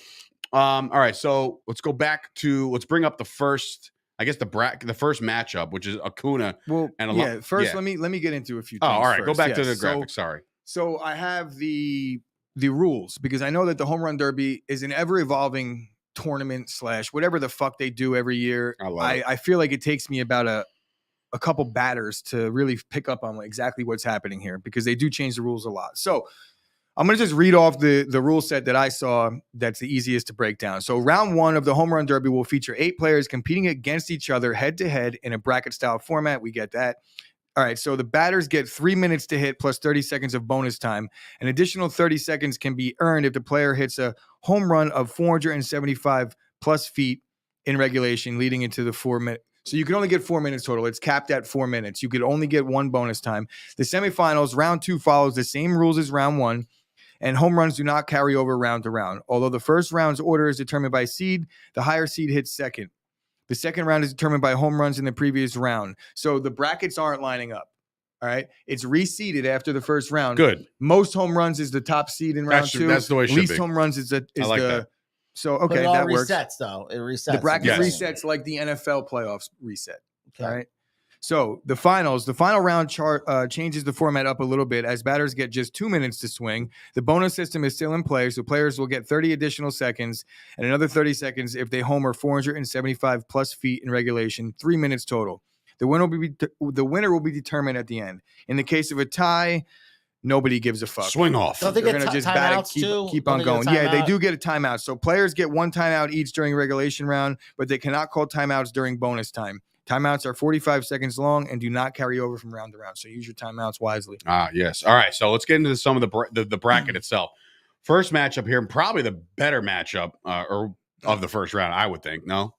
All right, so let's bring up the first, I guess the first matchup, which is Acuna. First let me get into a few things. All right, first. Go back to the graphics. Sorry. So I have the rules because I know that the home run derby is an ever evolving tournament / whatever the fuck they do every year. I feel like it takes me about a couple batters to really pick up on exactly what's happening here because they do change the rules a lot. So I'm going to just read off the rule set that I saw that's the easiest to break down. So round 1 of the home run derby will feature 8 players competing against each other head-to-head in a bracket-style format. We get that. All right, so the batters get 3 minutes to hit plus 30 seconds of bonus time. An additional 30 seconds can be earned if the player hits a home run of 475 plus feet in regulation, leading into the 4 minute. So you can only get 4 minutes total. It's capped at 4 minutes. You could only get 1 bonus time. The semifinals, round 2 follows the same rules as round 1, and home runs do not carry over round to round. Although the first round's order is determined by seed, the higher seed hits second. The second round is determined by home runs in the previous round. So the brackets aren't lining up. All right. It's reseeded after the first round. Good. Most home runs is the top seed in round 2. That's the way it should Least be. home runs is the So But okay, it all that resets works. though. It resets. The bracket Yes. resets like the NFL playoffs reset. Okay. All right. So the final round changes the format up a little bit as batters get just 2 minutes to swing. The bonus system is still in play, so players will get 30 additional seconds and another 30 seconds if they homer 475 plus feet in regulation, 3 minutes total. The winner will be determined at the end. In the case of a tie, nobody gives a fuck. Swing off. Don't they They're get going to just timeouts keep too? on Don't going. they get a Yeah, they timeout? do get a timeout. So players get one timeout each during regulation round, but they cannot call timeouts during bonus time. Timeouts are 45 seconds long and do not carry over from round to round. So use your timeouts wisely. Yes. All right. So let's get into some of the bracket itself. First matchup here, probably the better matchup of the first round, I would think. No?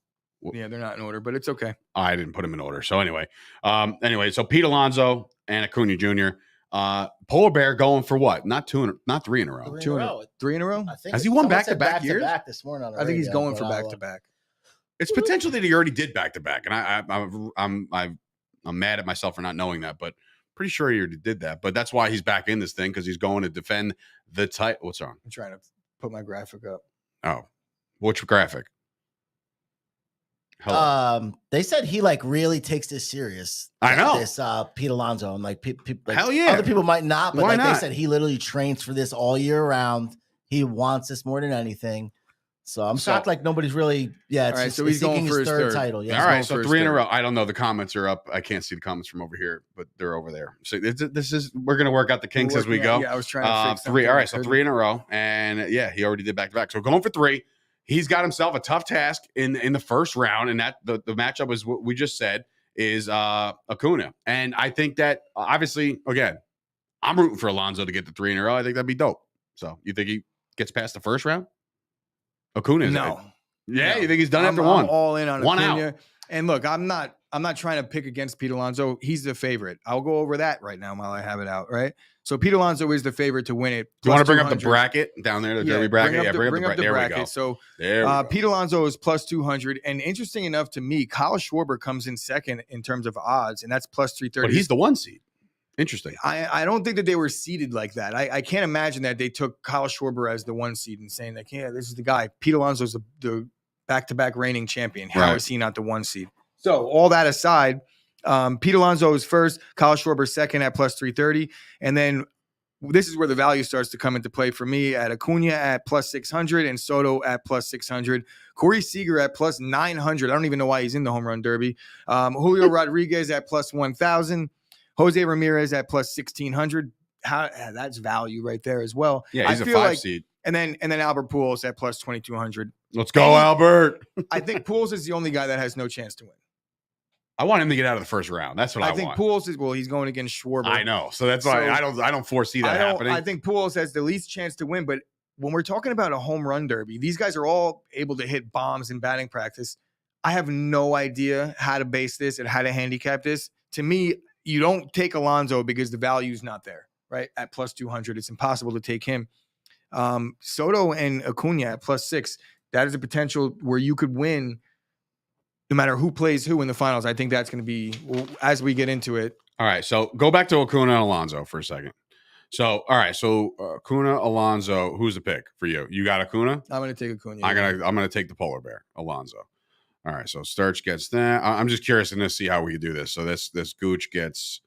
Yeah, they're not in order, but it's okay. I didn't put them in order. So anyway, so Pete Alonso and Acuna Jr. Polar Bear going for what? Not 3 in a row. 3 in a row? I think Has he won someone said back-to-back years? back-to-back this morning on the I think he's radio, going but for I'll back to look. back. It's potential that he already did back to back, and I'm mad at myself for not knowing that, but pretty sure he already did that. But that's why he's back in this thing, because he's going to defend the title. What's wrong? I'm trying to put my graphic up. Oh, which graphic? Hello. They said he like really takes this serious. I know this Pete Alonso, and like hell yeah. Other people might not, but Why like not? they said he literally trains for this all year round. He wants this more than anything. So I'm shocked like nobody's really All right, so he's going for his third title. Yeah. All right, going so for his 3 in a third. row. I don't know. The comments are up. I can't see the comments from over here, but they're over there. So we're gonna work out the kinks as we go. Yeah, I was trying to fix 3. All right, so something. 3 in a row, and yeah, he already did back to back. So going for 3. He's got himself a tough task in the first round, and that the matchup is what we just said is Acuna, and I think that obviously again, I'm rooting for Alonso to get the 3 in a row. I think that'd be dope. So you think he gets past the first round? Acuna, No. Yeah, No. you think he's done after one? I'm all in on One Acuna. out. And look, I'm not trying to pick against Pete Alonso. He's the favorite. I'll go over that right now while I have it out, right? So Pete Alonso is the favorite to win it. Do you want to bring up the 200. bracket down there, the Derby bracket? Bring up the There bracket. we go. So There we go. Pete Alonso is plus 200. And interesting enough to me, Kyle Schwarber comes in second in terms of odds, and that's plus 330. But he's the 1 seed. Interesting. I don't think that they were seeded like that. I can't imagine that they took Kyle Schwarber as the 1 seed and saying like, yeah, this is the guy. Pete Alonso's the back-to-back reigning champion. How is he not the 1 seed? So all that aside, Pete Alonso is first, Kyle Schwarber second at plus 330. And then this is where the value starts to come into play for me at Acuna at plus 600 and Soto at plus 600. Corey Seager at plus 900. I don't even know why he's in the home run derby. Julio Rodriguez at plus 1,000. Jose Ramirez at plus 1,600. That's value right there as well. Yeah, he's I a feel 5 seed. And then Albert Pujols at plus 2,200. Let's go, Albert. I think Pujols is the only guy that has no chance to win. I want him to get out of the first round. That's what I think want. Pujols is he's going against Schwarber. I know. So that's why I don't foresee that happening. I think Pujols has the least chance to win, but when we're talking about a home run derby, these guys are all able to hit bombs in batting practice. I have no idea how to base this and how to handicap this. To me, you don't take Alonso because the value is not there, right? At plus 200, it's impossible to take him. Soto and Acuna at plus 6, that is a potential where you could win no matter who plays who in the finals. I think that's going to be, as we get into it. All right, so go back to Acuna and Alonso for a second. So, all right, so Acuna, Alonso, who's the pick for you? You got Acuna? I'm going to take Acuna. I'm gonna take the polar bear, Alonso. All right, so Sturch gets that. I'm just curious to see how we do this. So this Gooch gets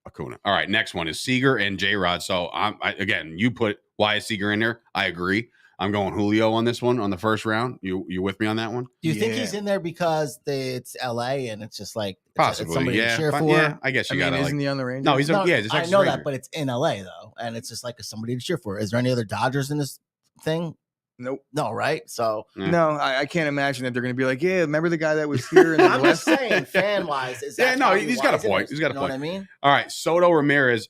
Acuna. All right, next one is Seager and J-Rod. So again, you put Wyatt Seager in there. I agree. I'm going Julio on this one on the first round. You with me on that one? Do you think he's in there because it's LA and it's just like possibly somebody to cheer for? Yeah, I guess you got to. Isn't he on the Rangers? No, he's I know Ranger. that, but it's in LA though, and it's just like somebody to cheer for. Is there any other Dodgers in this thing? Nope. No, right? So no, I can't imagine that they're going to be like, yeah, remember the guy that was here? In the I'm just saying, fan wise, he's got a point. He's got a point. You know what I mean? All right, Soto Ramirez.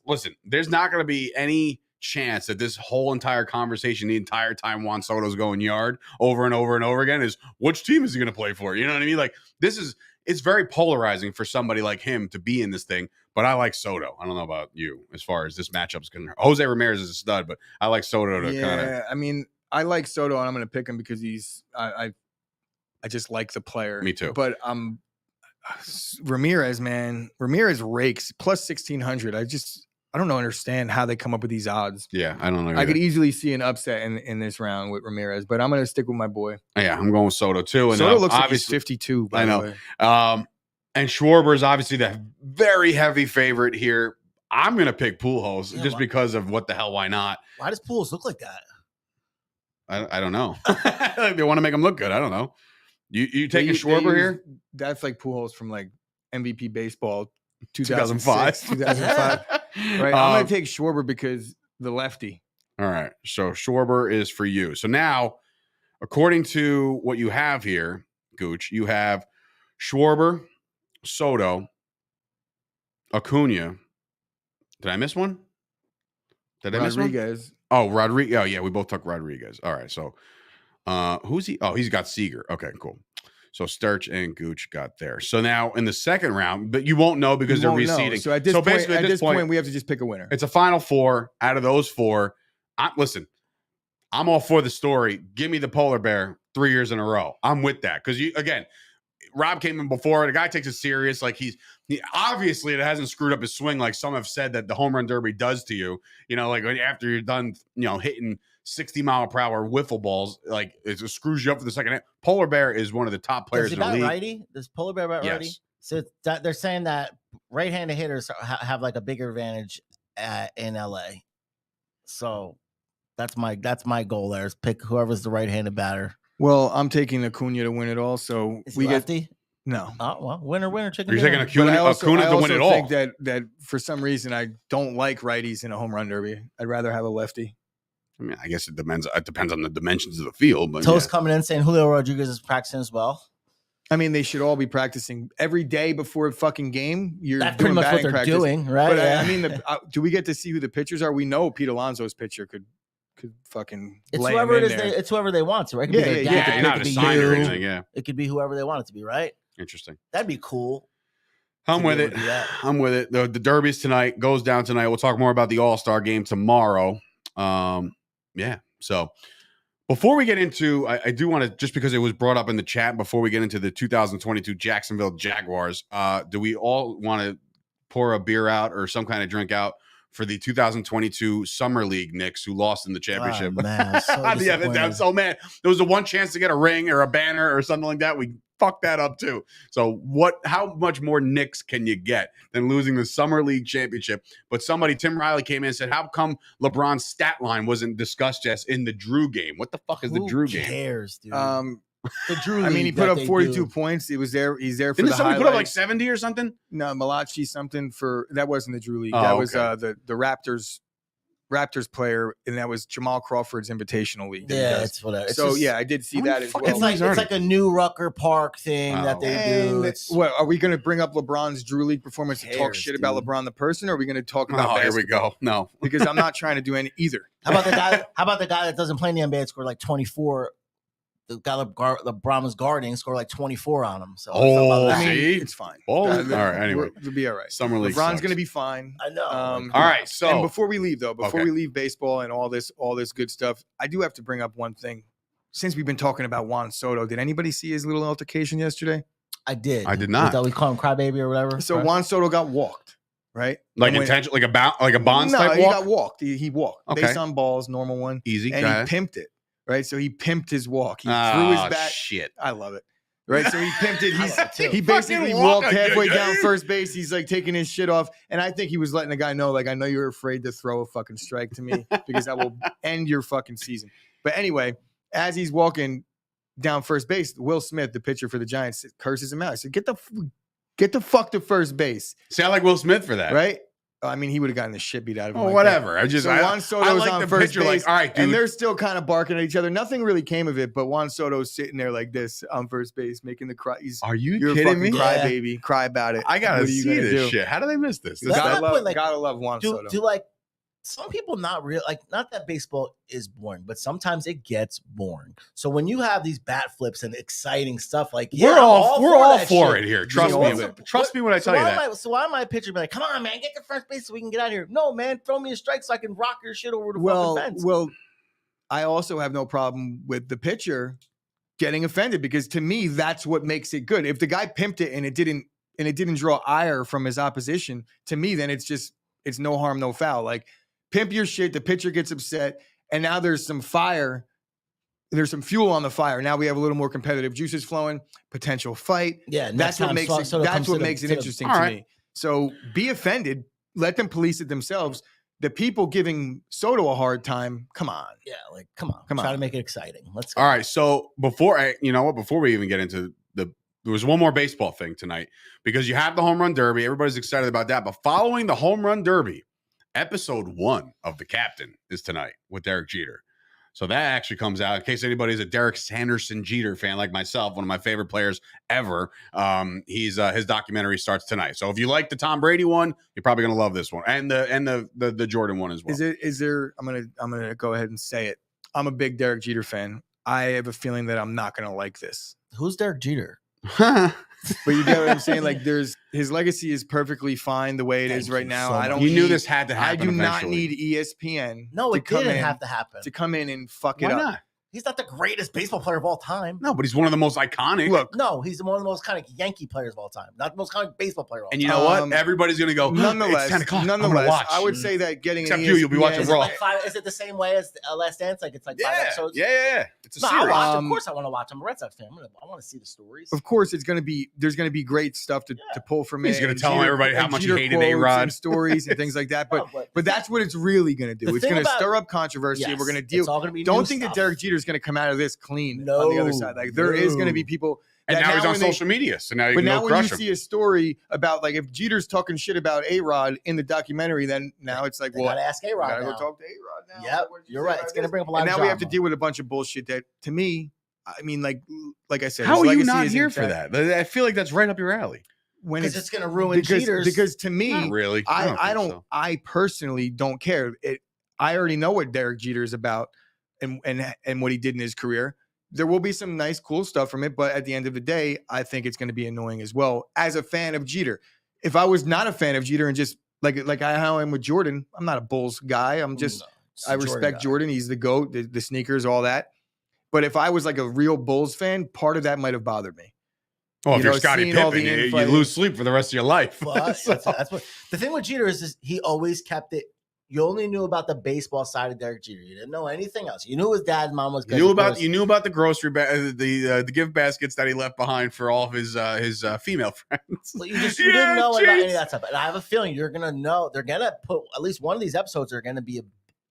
Listen, there's not going to be any chance that this whole entire conversation, the entire time Juan Soto's going yard over and over and over again, is which team is he going to play for? You know what I mean? Like it's very polarizing for somebody like him to be in this thing. But I like Soto. I don't know about you as far as this matchup's concerned. Jose Ramirez is a stud, but I like Soto to kind of. Yeah, I mean, I like Soto, and I'm going to pick him because I just like the player. Me too. But Ramirez, man, Ramirez rakes plus 1,600. understand how they come up with these odds. Yeah, I don't know. I could easily see an upset in this round with Ramirez, but I'm going to stick with my boy. Yeah, I'm going with Soto too. And Soto looks like he's 52. By the way. And Schwarber is obviously the very heavy favorite here. I'm going to pick Pujols just because of what the hell, why not? Why does Pujols look like that? I don't know. They want to make him look good. I don't know. You taking Schwarber here? That's like Pujols from like MVP baseball 2005. 2005. Right. I'm going to take Schwarber because the lefty. All right. So Schwarber is for you. So now, according to what you have here, Gooch, you have Schwarber, Soto, Acuna. Did I miss one? Did I miss one? Rodriguez. Oh, Rodriguez. Oh, yeah, we both took Rodriguez. All right, so who's he? Oh, he's got Seager. Okay, cool. So Sturch and Gooch got there. So now in the second round, but you won't know because they're reseeding. So at this point, we have to just pick a winner. It's a final four. Out of those four, listen, I'm all for the story. Give me the polar bear 3 years in a row. I'm with that because again, Rob came in before. The guy takes it serious. Like he obviously it hasn't screwed up his swing like some have said that the home run derby does to you. You know, like after you're done, hitting 60-mile-per-hour wiffle balls, like it screws you up for the second half. Polar bear is one of the top players in the league. Righty? Does Polar bear bat righty? So they're saying that right-handed hitters have like a bigger advantage in LA. So that's my goal there is pick whoever's the right-handed batter. Well, I'm taking Acuna to win it all. So is he lefty? No. Oh, well, winner, chicken. You're taking Acuna to win it all. I think that for some reason I don't like righties in a home run derby. I'd rather have a lefty. I mean, I guess it depends. It depends on the dimensions of the field. But Toast coming in saying Julio Rodriguez is practicing as well. I mean, they should all be practicing every day before a fucking game. That's pretty much what they're doing, right? But I mean, do we get to see who the pitchers are? We know Pete Alonso's pitcher could fucking lay him in there. It's whoever they want to, right? Yeah. Not a sign or anything. Yeah, it could be whoever they want it to be, right? Interesting. That'd be cool. I'm with it. The derby's tonight, goes down tonight. We'll talk more about the All-Star game tomorrow. Yeah. So before we get into, I do want to, just because it was brought up in the chat, before we get into the 2022 Jacksonville Jaguars, do we all want to pour a beer out or some kind of drink out for the 2022 Summer League Knicks who lost in the championship? Oh, man, so man, there was the one chance to get a ring or a banner or something like that. We fucked that up too. So how much more Knicks can you get than losing the Summer League championship? But Tim Riley came in and said, how come LeBron's stat line wasn't discussed just in the Drew game? What the fuck is the Drew game? Who cares, dude? The Drew League, I mean, he put up 42 points. He was there. He's there for Didn't the somebody highlights. put up like 70 or something? No, Malachi something for that wasn't the Drew League. That was the Raptors player, and that was Jamal Crawford's Invitational League. Yeah, it's whatever. So I did see that as well. It's like a new Rucker Park thing that they do. What are we going to bring up LeBron's Drew League performance and talk shit about LeBron the person, or are we going to talk about basketball? Here we go. No, because I'm not trying to do either. How about the guy that doesn't play in the NBA and scored like 24? The guy LeBron was guarding scored like 24 on him. So see, it's fine. All right, anyway, we'll be all right. Summer League. LeBron's going to be fine. I know. All right. So and before we leave, we leave baseball and all this good stuff, I do have to bring up one thing. Since we've been talking about Juan Soto, did anybody see his little altercation yesterday? I did. I did not. We call him crybaby or whatever. So Juan Soto got walked, right? Like intentional, like a Bonds type walk. He got walked. He walked based on balls, normal one, easy, and he pimped it. Right, so he pimped his walk. He threw his bat. Shit, I love it. Right, so he pimped it. He basically walked halfway down first base. He's like taking his shit off, and I think he was letting the guy know, like, I know you're afraid to throw a fucking strike to me because that will end your fucking season. But anyway, as he's walking down first base, Will Smith, the pitcher for the Giants, curses him out. I said, "Get the fuck to first base." See, I like Will Smith for that, right? I mean, he would have gotten the shit beat out of him. Oh, whatever. Juan Soto's like on first base, like, all right, dude. And they're still kind of barking at each other. Nothing really came of it, but Juan Soto's sitting there like this on first base, making the cry. You're kidding me? Cry, baby. Cry about it. I gotta see this shit. How do they miss this? Gotta love Juan Soto. Do like some people not that baseball is boring, but sometimes it gets boring. So when you have these bat flips and exciting stuff, like we're all for it here. Trust me when I tell you that. So why am I a pitcher be like, come on, man, get to first base so we can get out of here? No, man, throw me a strike so I can rock your shit over the fucking fence. Well, I also have no problem with the pitcher getting offended because to me that's what makes it good. If the guy pimped it and it didn't draw ire from his opposition, to me then it's just it's no harm, no foul. Like, pimp your shit. The pitcher gets upset, and now there's some fire. There's some fuel on the fire. Now we have a little more competitive juices flowing, potential fight. Yeah, that's what makes it. That's what makes it interesting to me. So be offended. Let them police it themselves. The people giving Soto a hard time, come on. Yeah, like come on. Try to make it exciting. Let's go. All right. So before we even get into there was one more baseball thing tonight because you have the home run derby. Everybody's excited about that. But following the home run derby, episode 1 of The Captain is tonight with Derek Jeter. So that actually comes out in case anybody's a Derek Sanderson Jeter fan like myself, one of my favorite players ever. His documentary starts tonight. So if you like the Tom Brady one, you're probably gonna love this one and the Jordan one as well. Is there? I'm gonna go ahead and say it. I'm a big Derek Jeter fan. I have a feeling that I'm not gonna like this. Who's Derek Jeter? But you get what I'm saying? Like, his legacy is perfectly fine the way it is right now. So you knew this had to happen. I do eventually. not need ESPN. No, it didn't have to happen. To come in and fuck it Why up. not? He's not the greatest baseball player of all time. No, but he's one of the most iconic. Look, No, he's one of the most kind of Yankee players of all time. Not the most kind of baseball player of all time. and you know what? Everybody's gonna go. Nonetheless, It's 10 o'clock. I'm gonna watch. I would say that getting Except an you, you'll be ESPN watching Raw. Is it the same way as Last Dance? Like it's like 5 episodes? Yeah. It's a No, I'll series. watch. Of course, I want to watch. I'm a Red Sox fan. I want to see the stories. Of course, there's going to be great stuff to pull from He's it. gonna and tell everybody how much he hated quotes A-Rod. and stories and things like that. But No, but that's what it's really going to do. The It's thing going to about- stir up controversy. Yes, We're going to it's deal. all gonna be Don't new think that stuff. Derek Jeter is going to come out of this clean on No, the other side. Like there is going to be people. And that now he's on when they- social media, so now you But can now go when you crush him. see a story about like if Jeter's talking shit about A-Rod in the documentary, then now it's like, They well, gotta ask A-Rod gotta go now. talk to A-Rod now. Yep, What did you you're say right. about It's gonna this? bring up a lot And of now we have to drama. deal with a bunch of bullshit that, to me, I mean, like I said, How his are you legacy not is here for intact. that? I feel like that's right up your alley. When Because it's going to ruin Jeter's. because to me, Not really. I don't. think so. I personally don't care. I already know what Derek Jeter is about, and what he did in his career. There will be some nice, cool stuff from it, but at the end of the day, I think it's going to be annoying as well. As a fan of Jeter, if I was not a fan of Jeter and just how I am with Jordan, I'm not a Bulls guy. I'm just I respect Jordan. He's the GOAT, the sneakers, all that. But if I was like a real Bulls fan, part of that might have bothered me. Oh, if you're know, Scottie seeing all Pippen, the you infighting. lose sleep for the rest of your life. But So- that's what the thing with Jeter is he always kept it. You only knew about the baseball side of Derek Jeter. You didn't know anything else. You knew his dad and mom was good. You knew about the grocery the gift baskets that he left behind for all of his female friends. Well, you didn't know about any of that stuff. And I have a feeling you're gonna know. They're gonna put at least one of these episodes are gonna be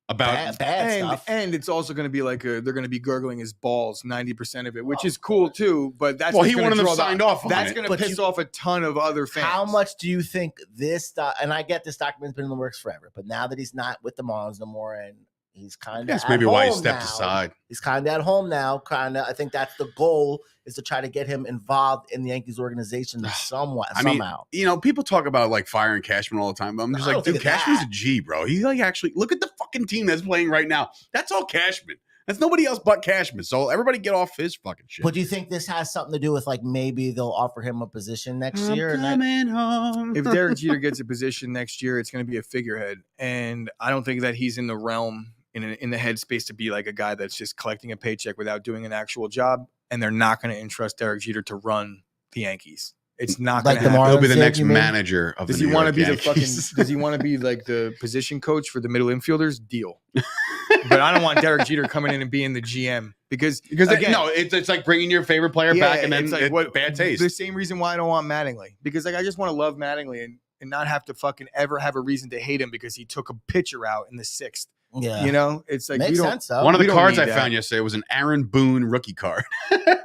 About bad stuff. And it's also going to be like they're going to be gurgling his balls 90% of it, which is cool too. But that's well, what's he gonna wanted them draw the- signed off. That's on going it. to But piss off a ton of other fans. How much do you think this stuff? And I get this document's been in the works forever, but now that he's not with the Marlins no more, and he's kind of That's maybe why he stepped now, aside. He's kind of at home now. I think that's the goal is to try to get him involved in the Yankees organization somewhat. I mean, somehow. People talk about like firing Cashman all the time, but I'm just I like, don't dude, think of Cashman's that. a G, bro. He like actually look at the fucking team that's playing right now. That's all Cashman. That's nobody else but Cashman. So everybody get off his fucking shit. But do you think this has something to do with like maybe they'll offer him a position next I'm year? coming home. If Derek Jeter gets a position next year, it's going to be a figurehead, and I don't think that he's in the realm in the headspace to be like a guy that's just collecting a paycheck without doing an actual job. And they're not going to entrust Derek Jeter to run the Yankees. It's not going Like to the happen. Marlins He'll be the did, next you mean? manager of Does the he New want to York be the fucking? Yankees. Does he want to be like the position coach for the middle infielders? Deal. But I don't want Derek Jeter coming in and being the GM because again, it's like bringing your favorite player back and then it's like bad taste. The same reason why I don't want Mattingly, because like I just want to love Mattingly and not have to fucking ever have a reason to hate him because he took a pitcher out in the 6th. Yeah, You know, it's like makes we don't. sense though. One of the we don't cards need I that. found yesterday was an Aaron Boone rookie card.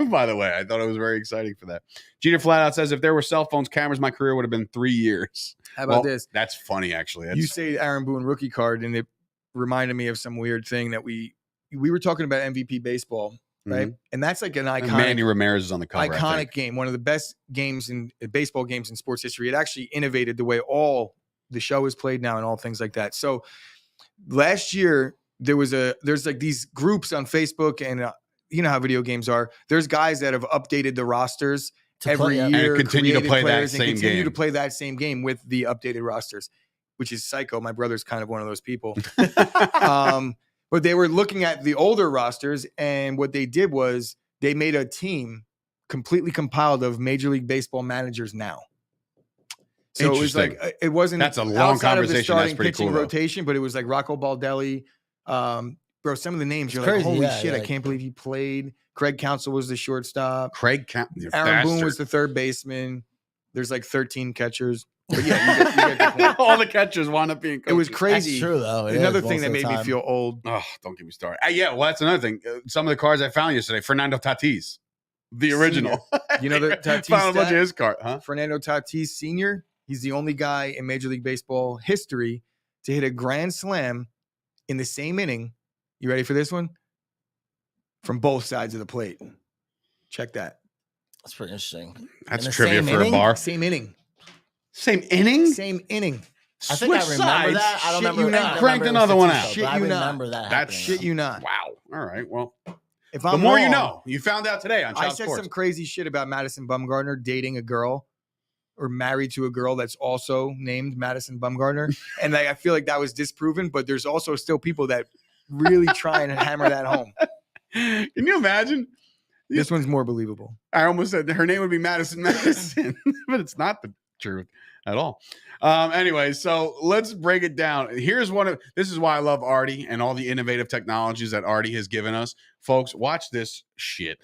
By the way, I thought it was very exciting for that. Jeter flat out says, if there were cell phones, cameras, my career would have been 3 years. How about Well, this? That's funny, actually. You say Aaron Boone rookie card, and it reminded me of some weird thing that we were talking about MVP baseball, right? And that's like an iconic. Manny Ramirez is on the cover. I Iconic think. game, one of the best games in baseball games in sports history. It actually innovated the way all the show is played now and all things like that. So last year there's like these groups on Facebook, and you know how video games are. There's guys that have updated the rosters every year and continue to created play that players and same continue game. to play that same game with the updated rosters, which is psycho. My brother's kind of one of those people. But they were looking at the older rosters, and what they did was they made a team completely compiled of Major League Baseball managers now. So it was like it wasn't. That's a long conversation. Starting that's pretty pitching cool, rotation, but it was like Rocco Baldelli. Bro, some of the names you're crazy. like, holy shit! I can't believe he played. Craig Counsell was the shortstop. Aaron Boone was the third baseman. There's like 13 catchers. But yeah, you get the point. All the catchers wound up being coaches. It was crazy. That's true, though. Another thing that made me feel old. Oh, don't get me started. Yeah, well, that's another thing. Some of the cards I found yesterday, Fernando Tatis, the original. You know the Tatis found a bunch of his cards, huh? Fernando Tatis Sr., he's the only guy in Major League Baseball history to hit a grand slam in the same inning. You ready for this one? From both sides of the plate. Check that. That's pretty interesting. That's trivia for a bar. Same inning. Same inning? Same inning. I think I remember that. I don't remember that. Cranked another one out. Shit, you remember that. That's shit you not. Wow. All right. Well, if the more you know. You found out today on Chop Sports. I said some crazy shit about Madison Bumgarner dating a girl or married to a girl that's also named Madison Bumgarner. And I feel like that was disproven, but there's also still people that really try and hammer that home. Can you imagine? This one's more believable. I almost said her name would be Madison, but it's not the truth at all. Anyway, so let's break it down. This is why I love Artie and all the innovative technologies that Artie has given us. Folks, watch this shit.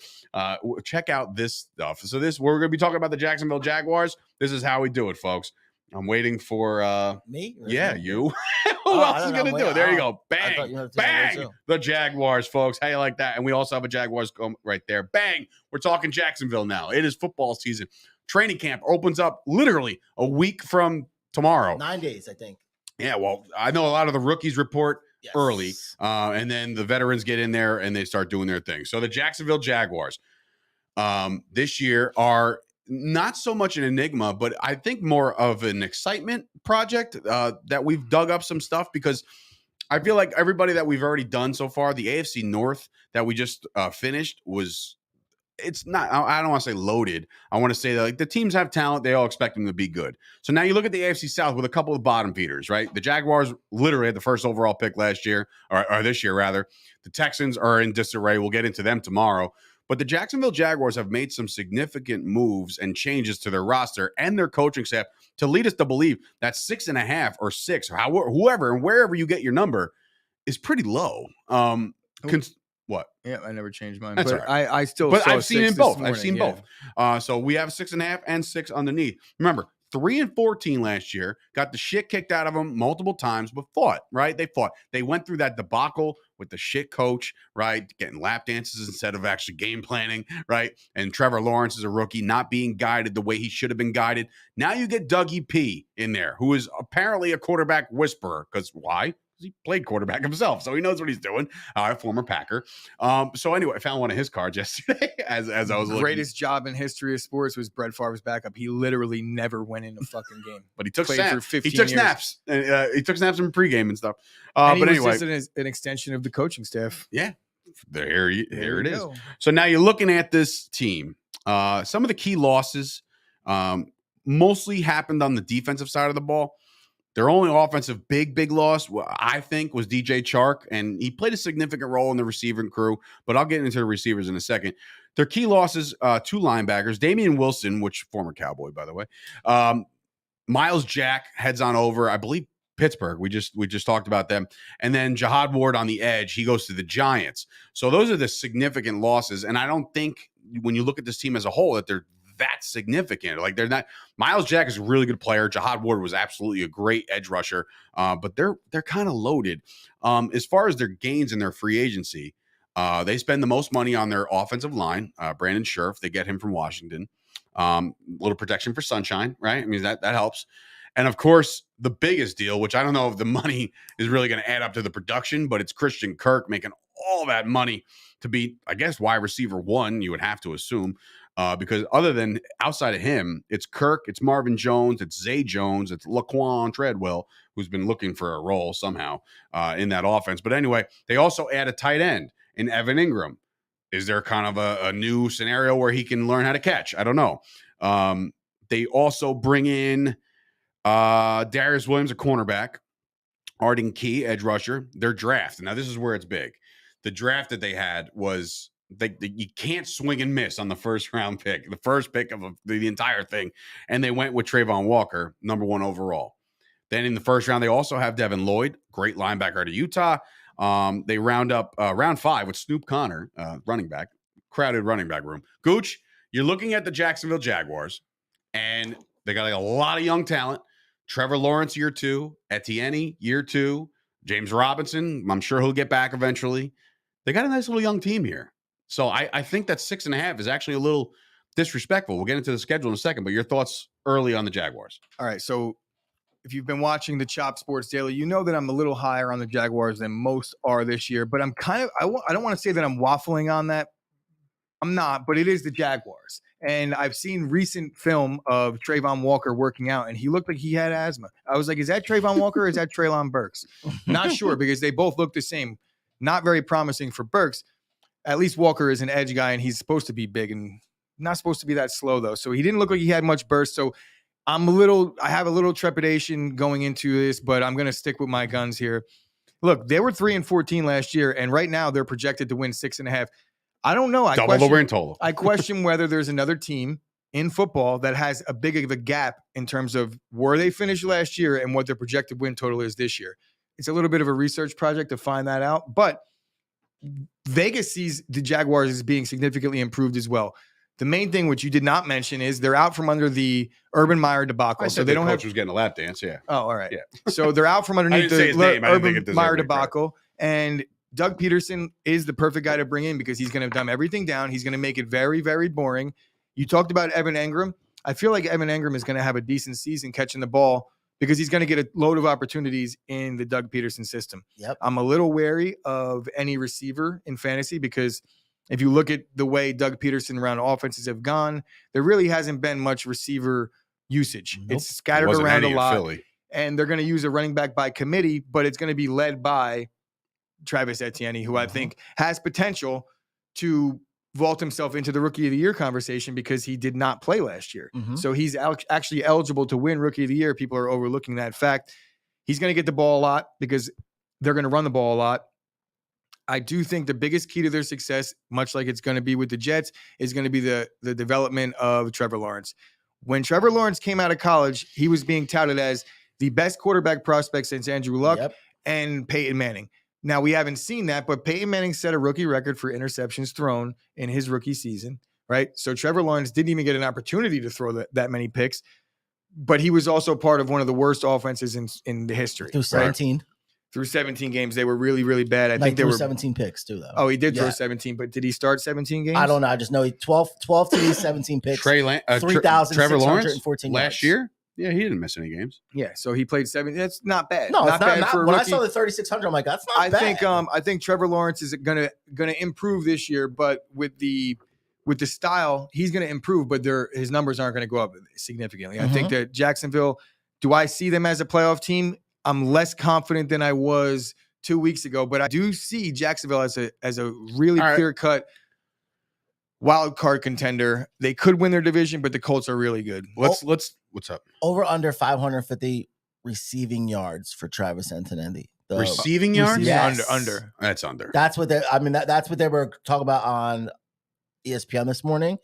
Check out this stuff. So we're going to be talking about the Jacksonville Jaguars. This is how we do it, folks. I'm waiting for me. Yeah, you. Who else is going to do it? There you go. Bang, bang. The Jaguars, folks. How you like that? And we also have a Jaguars right there. Bang. We're talking Jacksonville now. It is football season. Training camp opens up literally a week from tomorrow. 9 days, I think. Yeah, well, I know a lot of the rookies report early, and then the veterans get in there and they start doing their thing. So the Jacksonville Jaguars this year are not so much an enigma, but I think more of an excitement project that we've dug up some stuff because I feel like everybody that we've already done so far, the AFC North that we just finished it's not, I don't want to say loaded. I want to say that like the teams have talent. They all expect them to be good. So now you look at the AFC South with a couple of bottom feeders, right? The Jaguars literally had the first overall pick last year, or this year rather. The Texans are in disarray. We'll get into them tomorrow. But the Jacksonville Jaguars have made some significant moves and changes to their roster and their coaching staff to lead us to believe that 6.5 or 6, or whoever and wherever you get your number is pretty low. What? Yeah, I never changed mine. That's but right. I still. But saw I've seen in both. I've seen yeah. both. So we have 6.5 and 6 underneath. Remember, 3-14 last year, got the shit kicked out of them multiple times, but fought. Right? They fought. They went through that debacle with the shit coach. Right? Getting lap dances instead of actually game planning. Right? And Trevor Lawrence is a rookie, not being guided the way he should have been guided. Now you get Dougie P in there, who is apparently a quarterback whisperer. Because why? He played quarterback himself, so he knows what he's doing. Former Packer. So anyway, I found one of his cards yesterday as I was looking. Greatest job in history of sports was Brett Favre's backup. He literally never went in a fucking game, but he took Played snaps. For 15 he took years. snaps. He took snaps in pregame and stuff. And but was anyway, just an extension of the coaching staff. Yeah, here it is. Go. So now you're looking at this team. Some of the key losses mostly happened on the defensive side of the ball. Their only offensive big loss, I think, was DJ Chark, and he played a significant role in the receiving crew, but I'll get into the receivers in a second. Their key losses, 2 linebackers, Damian Wilson, which former Cowboy, by the way. Miles Jack heads on over, I believe, Pittsburgh. We just talked about them. And then Jihad Ward on the edge, he goes to the Giants. So those are the significant losses, and I don't think when you look at this team as a whole that they're that significant. Like they're not. Miles Jack is a really good player. Jihad Ward was absolutely a great edge rusher, but they're kind of loaded. As far as their gains in their free agency, they spend the most money on their offensive line. Brandon Scherf, they get him from Washington. Little protection for Sunshine, right? I mean that helps. And of course, the biggest deal, which I don't know if the money is really going to add up to the production, but it's Christian Kirk making all that money to be, I guess, wide receiver 1, you would have to assume. Because other than outside of him, it's Kirk, it's Marvin Jones, it's Zay Jones, it's Laquan Treadwell, who's been looking for a role somehow in that offense. But anyway, they also add a tight end in Evan Ingram. Is there kind of a new scenario where he can learn how to catch? I don't know. They also bring in Darius Williams, a cornerback, Arden Key, edge rusher, their draft. Now, this is where it's big. The draft that they had was you can't swing and miss on the first round pick, the first pick of the entire thing. And they went with Trayvon Walker, number 1 overall. Then in the first round, they also have Devin Lloyd, great linebacker out of Utah. They round up round 5 with Snoop Connor, running back, crowded running back room. Gooch, you're looking at the Jacksonville Jaguars, and they got like a lot of young talent. Trevor Lawrence, year 2. Etienne, year 2. James Robinson, I'm sure he'll get back eventually. They got a nice little young team here. So I think that 6.5 is actually a little disrespectful. We'll get into the schedule in a second, but your thoughts early on the Jaguars. All right, so if you've been watching the Chop Sports Daily, you know that I'm a little higher on the Jaguars than most are this year, but I'm kind of I don't want to say that I'm waffling on that. I'm not, but it is the Jaguars. And I've seen recent film of Trayvon Walker working out, and he looked like he had asthma. I was like, is that Trayvon Walker or is that Treylon Burks? Not sure, because they both look the same. Not very promising for Burks. At least Walker is an edge guy, and he's supposed to be big and not supposed to be that slow, though. So he didn't look like he had much burst. So I have a little trepidation going into this, but I'm going to stick with my guns here. Look, they were 3-14 last year, and right now they're projected to win 6.5. I don't know. Double the win total. I question whether there's another team in football that has a big of a gap in terms of where they finished last year and what their projected win total is this year. It's a little bit of a research project to find that out, but Vegas sees the Jaguars as being significantly improved as well. The main thing, which you did not mention, is they're out from under the Urban Meyer debacle. So they don't have. Was getting a lap dance, yeah. Oh, all right. Yeah. So they're out from underneath the Urban Meyer debacle, and Doug Peterson is the perfect guy to bring in because he's going to dumb everything down. He's going to make it very, very boring. You talked about Evan Engram. I feel like Evan Engram is going to have a decent season catching the ball because he's going to get a load of opportunities in the Doug Peterson system. Yep. I'm a little wary of any receiver in fantasy because if you look at the way Doug Peterson around offenses have gone, there really hasn't been much receiver usage. Nope. It's scattered around a lot. And they're going to use a running back by committee, but it's going to be led by Travis Etienne, who I think has potential to vault himself into the Rookie of the Year conversation because he did not play last year. So he's actually eligible to win Rookie of the Year. People are overlooking that fact. He's going to get the ball a lot because they're going to run the ball a lot. I do think the biggest key to their success, much like it's going to be with the Jets, is going to be the development of Trevor Lawrence. When Trevor Lawrence came out of college, he was being touted as the best quarterback prospect since Andrew Luck and Peyton Manning. Now, we haven't seen that, but Peyton Manning set a rookie record for interceptions thrown in his rookie season, right? So Trevor Lawrence didn't even get an opportunity to throw that many picks, but he was also part of one of the worst offenses in the history. Through 17. Right? Through 17 games, they were really, really bad. I think they were 17 picks too, though. Oh, he did throw 17, but did he start 17 games? I don't know. I just know he 12 TDs, 17 picks. 3,614 last year. Yeah, he didn't miss any games. Yeah, so he played 7. That's not bad. No, not bad for a when rookie. I saw the 3,600, I'm like, that's not bad. I think Trevor Lawrence is gonna improve this year, but with the style, he's gonna improve, but his numbers aren't gonna go up significantly. I think that Jacksonville, do I see them as a playoff team? I'm less confident than I was 2 weeks ago, but I do see Jacksonville as a really clear-cut wild card contender. They could win their division, but the Colts are really good. What's up? Over under 550 receiving yards for Travis Etienne. Receiving yards? Yes. Under. That's under. That's what that's what they were talking about on ESPN this morning.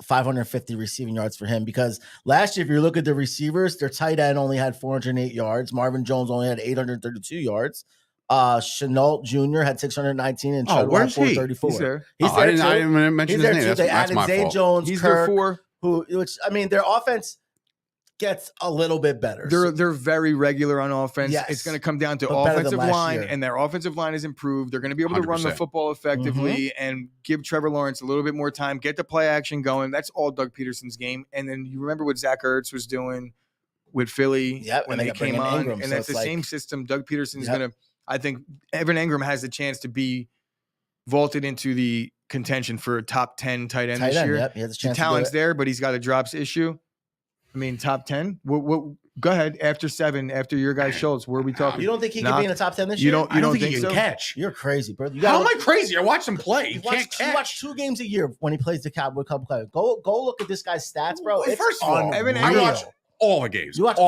550 receiving yards for him because last year, if you look at the receivers, their tight end only had 408 yards. Marvin Jones only had 832 yards. Chenault Jr. had 619 and Treadwell had 434. He's there. I didn't mention his name. They added Zay Jones, He's Kirk, there for which I mean, their offense gets a little bit better. They're very regular on offense. Yes, it's going to come down to but offensive line, and their offensive line is improved. They're going to be able to run the 100%. football effectively and give Trevor Lawrence a little bit more time, get the play action going. That's all Doug Peterson's game. And then you remember what Zach Ertz was doing with Philly when they came on, Ingram, and that's the same system. Doug Peterson is going to. I think Evan Engram has the chance to be vaulted into the contention for a top 10 tight end this year. Yep, he has a chance. The talent's there, but he's got a drops issue. I mean, top 10? What, go ahead. After 7, after your guy Schultz, where are we talking? You don't think he can be in the top 10 this year? You don't think he can so? catch? You're crazy, bro. How am I crazy? I watched him play. You can't catch. You watch 2 games a year when he plays the Cowboy Cup. Go look at this guy's stats, bro. It's first of all, Evan I Engram. watch all the games. You watch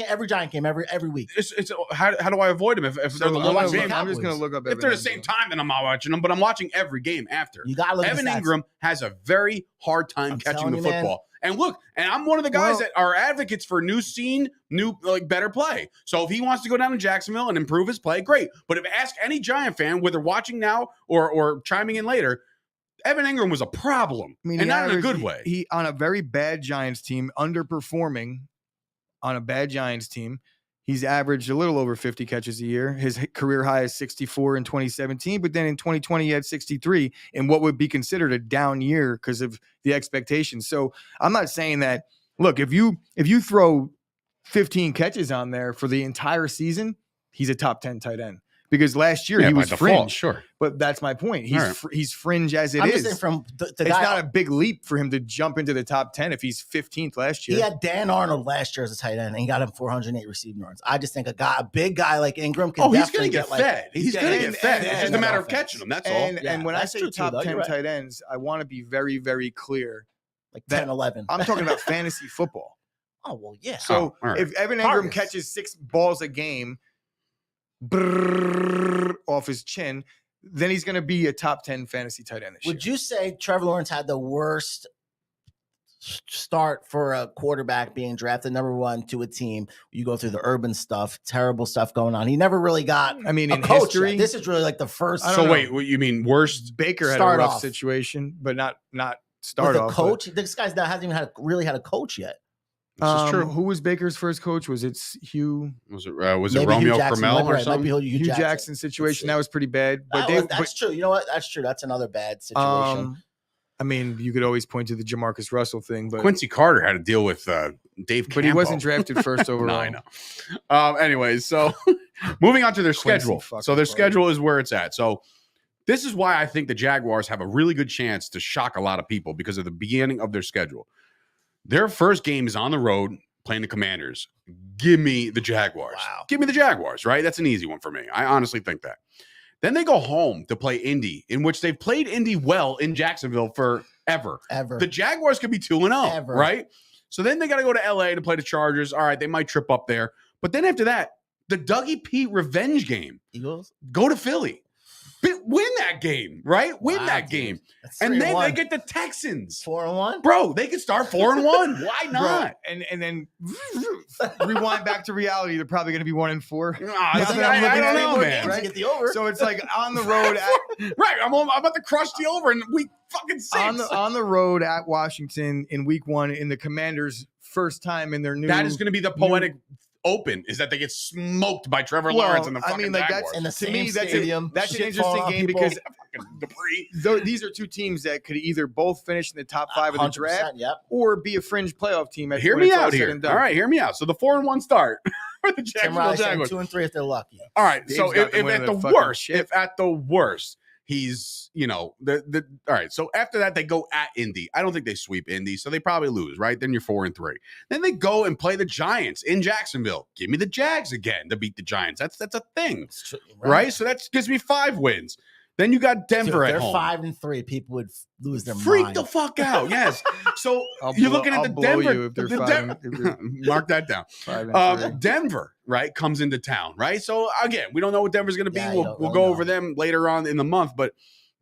every Giant game every week. It's how do I avoid them if they're the lowest game? I'm just gonna look up. If they're the same time, then I'm not watching them. But I'm watching every game after. You gotta look. Evan Ingram has a very hard time catching the football. Man. And look, and I'm one of the guys that are advocates for new scene, better play. So if he wants to go down to Jacksonville and improve his play, great. But if ask any Giant fan, whether watching now or chiming in later, Evan Ingram was a problem, and not in a good way. He on a very bad Giants team, underperforming on a bad Giants team. He's averaged a little over 50 catches a year. His career high is 64 in 2017, but then in 2020 he had 63 in what would be considered a down year because of the expectations. So I'm not saying that. Look, if you throw 15 catches on there for the entire season, he's a top 10 tight end. Because last year he was fringe, sure. But that's my point. He's fringe as it I'm is. Just saying it's not a big leap for him to jump into the top 10 if he's 15th last year. He had Dan Arnold last year as a tight end, and he got him 408 receiving yards. I just think a big guy like Ingram can. He's going to get fed. He's going to get fed. It's just a matter of catching him. That's all. And when I say top 10 tight ends, I want to be very, very clear. Like 10, 11. I'm talking about fantasy football. Oh well, yeah. So if Evan Ingram catches 6 balls a game. Off his chin, then he's going to be a top 10 fantasy tight end this year. Would you say Trevor Lawrence had the worst start for a quarterback being drafted number 1 to a team? You go through the urban stuff, terrible stuff going on. He never really got. I mean, in history, this is really like the first. So wait, what you mean worst? Baker had a rough situation, but not start with off. The coach. This guy's not hasn't even really had a coach yet. This is true. Who was Baker's first coach? Was it Hugh? Was it Romeo Cromell or something? Hugh Jackson situation. That was pretty bad. But that's true. You know what? That's true. That's another bad situation. I mean, you could always point to the Jamarcus Russell thing, but Quincy Carter had to deal with Dave Campo. But he wasn't drafted first overall. No, I know. Anyways, so moving on to their schedule. So their schedule is where it's at. So this is why I think the Jaguars have a really good chance to shock a lot of people because of the beginning of their schedule. Their first game is on the road playing the Commanders. Give me the Jaguars. Wow. Give me the Jaguars, right? That's an easy one for me. I honestly think that. Then they go home to play Indy, in which they've played Indy well in Jacksonville forever. The Jaguars could be 2-0, right? So then they got to go to L.A. to play the Chargers. All right, they might trip up there. But then after that, the Dougie Pete revenge game. Eagles? Go to Philly. Win that game, right? Win that game. And then they get the Texans. 4-1? Bro, they could start 4-1. Why not? Bro, and then rewind back to reality. They're probably going to be 1-4. I don't know, man. Right? Get the over. So it's like on the road. Right. I'm about to crush the over in week fucking 6. On the road at Washington in week 1 in the Commanders' first time in their new. That is going to be the poetic open is that they get smoked by Trevor Lawrence and the fucking Jaguars. That's in the same stadium. That's an interesting game because these are two teams that could either both finish in the top 5 of the draft or be a fringe playoff team. Hear me out here. All right, hear me out. So the 4-1 start for the Jacksonville Jaguars. 2-3 if they're lucky. All right, so if at the worst, he's, all right. So after that, they go at Indy. I don't think they sweep Indy, so they probably lose, right? Then you're 4-3. Then they go and play the Giants in Jacksonville. Give me the Jags again to beat the Giants. That's a thing, right? So that gives me 5 wins. Then you got Denver at home. They're 5-3. People would lose their Freak mind. the fuck out. Yes. So you're looking at the Denver. Mark that down. Denver, right, comes into town, right? So again, we don't know what Denver's going to be. We'll go over them later on in the month, but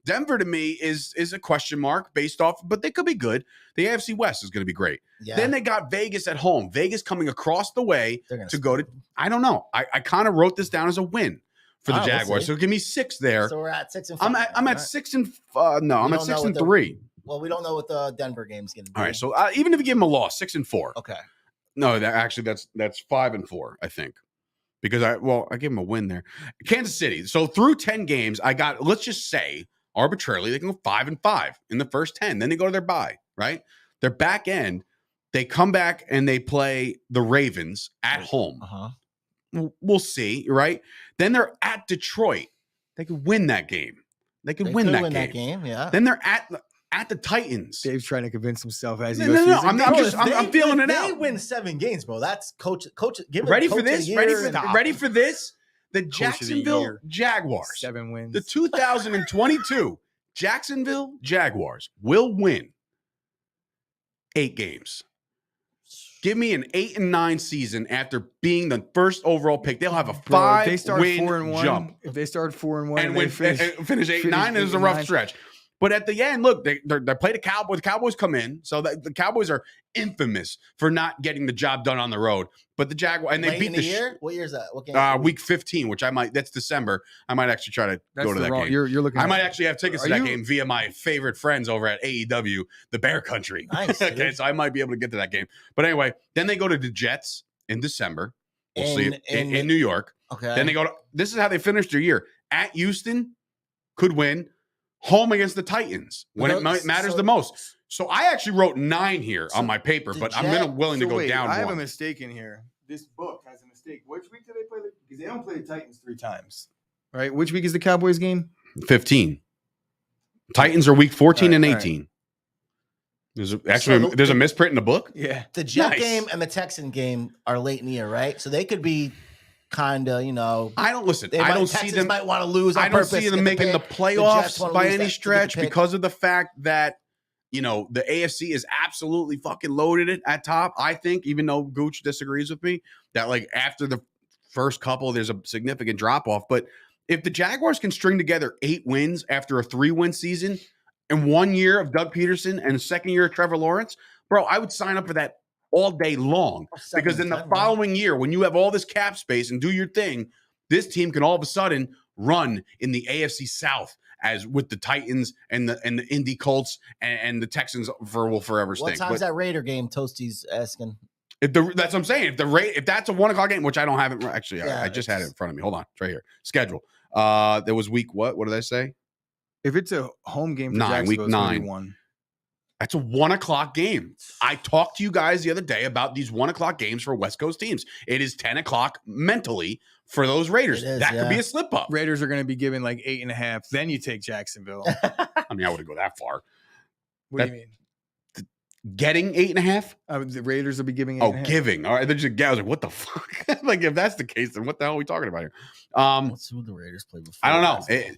Denver to me is a question mark based off, but they could be good. The AFC West is going to be great. Yeah. Then they got Vegas at home. Vegas coming across the way to go to. I don't know. I kind of wrote this down as a win for the Jaguars. So give me 6 there. So we're at 6-5. I'm at 6 and I'm at 6 and 3. Well, we don't know what the Denver game's going to be. All right. So even if you give them a loss, 6 and 4. Okay. No, that's 5 and 4, I think. Because I gave them a win there. Kansas City. So through 10 games, I got, let's just say arbitrarily, they can go 5 and 5 in the first 10. Then they go to their bye, right? Their back end, they come back and they play the Ravens at home. We'll see, right? Then they're at Detroit. They could win that game. They could win that game. Yeah. Then they're at the Titans. Dave's trying to convince himself as he goes. No. I'm feeling it out. They win 7 games, bro. That's coach. Ready for this? Ready for this? The Jacksonville Jaguars. 7 wins. The 2022 Jacksonville Jaguars will win 8 games. Give me an 8-9 season after being the first overall pick. They'll have a 5-win jump. If they start 4-1 and finish 8-9, it is a rough stretch. But at the end, look, they play the Cowboys. The Cowboys come in, so the Cowboys are infamous for not getting the job done on the road. But the Jaguars, and they beat the year. What year is that? What game? Week 15, which that's December. I might actually try to go to that game. You're looking. I might actually have tickets to that game via my favorite friends over at AEW, the Bear Country. Nice. Okay, so I might be able to get to that game. But anyway, then they go to the Jets in December. We'll see in New York. Okay. Then they go to. This is how they finished their year at Houston. Could win. Home against the Titans when it matters the most. So I actually wrote 9 here on my paper, but I'm willing to go down. I have one. a mistake in here. This book has a mistake. Which week do they play? Because they don't play the Titans 3 times, right? Which week is the Cowboys game? 15. Titans are week 14 and 18. Right. There's a misprint in the book. Yeah, the Jet game and the Texan game are late in the year, right? So they could be. Kind of, I don't listen. See them. Might want to lose. I don't see them making the playoffs by any stretch because of the fact that the AFC is absolutely fucking loaded at top. I think, even though Gooch disagrees with me, that like after the first couple, there's a significant drop off. But if the Jaguars can string together 8 wins after a 3-win season and 1 year of Doug Peterson and a 2nd year of Trevor Lawrence, bro, I would sign up for that all day long, because in the following year, when you have all this cap space and do your thing, this team can all of a sudden run in the AFC South as with the Titans and the Indy Colts and the Texans will forever stink. What time's that Raider game? Toasty's asking. That's what I'm saying. If that's a 1:00 game, which I don't have it actually, I just had it in front of me. Hold on, it's right here. Schedule. There was week what? What did I say? If it's a home game for 9, week 9. 1. That's a 1:00 game. I talked to you guys the other day about these 1:00 games for West Coast teams. It is 10:00 mentally for those Raiders. Could be a slip up. Raiders are going to be given like 8.5. Then you take Jacksonville. I mean, I wouldn't go that far. What do you mean? Getting 8.5? The Raiders will be giving 8.5. Giving. All right. They're just, I was like, what the fuck? Like, if that's the case, then what the hell are we talking about here? Let's see what the Raiders play before. I don't know.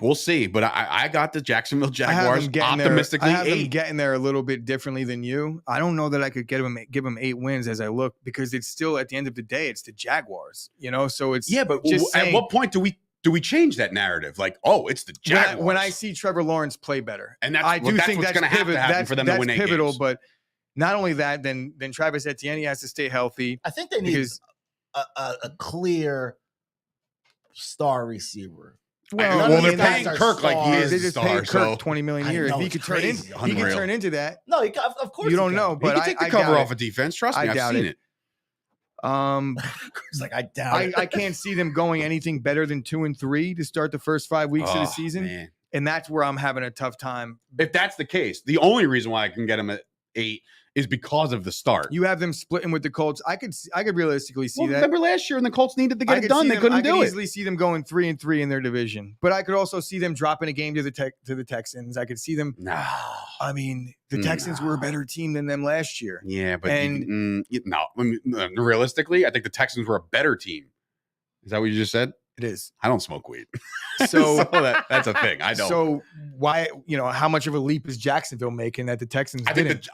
We'll see, but I got the Jacksonville Jaguars optimistically. I have them getting there a little bit differently than you. I don't know that I could give them 8 wins as I look, because it's still, at the end of the day, it's the Jaguars. So it's but at what point do we change that narrative? Like, it's the Jaguars. When I see Trevor Lawrence play better, and I do think that's going to have to happen for them to win 8 pivotal. games. But not only that, then Travis Etienne has to stay healthy. I think they need a clear star receiver. Well, they're paying Kirk like he is. They just paid Kirk $20 million a year. He could turn into that. No, of course you don't know, but he can take the cover off of defense. Trust me, I've seen it. It's like I doubt it. I can't see them going anything better than 2 and 3 to start the first 5 weeks of the season, man. And that's where I'm having a tough time. If that's the case, the only reason why I can get them at 8 is because of the start. You have them splitting with the Colts. I could realistically see that. Remember last year when the Colts needed to get it done, they couldn't do it. I could easily see them going 3 and 3 in their division, but I could also see them dropping a game to the Texans. I could see them. No, I mean the Texans were a better team than them last year. Yeah, but realistically, I think the Texans were a better team. Is that what you just said? It is. I don't smoke weed, so that's a thing. I don't. So why? How much of a leap is Jacksonville making that the Texans? I think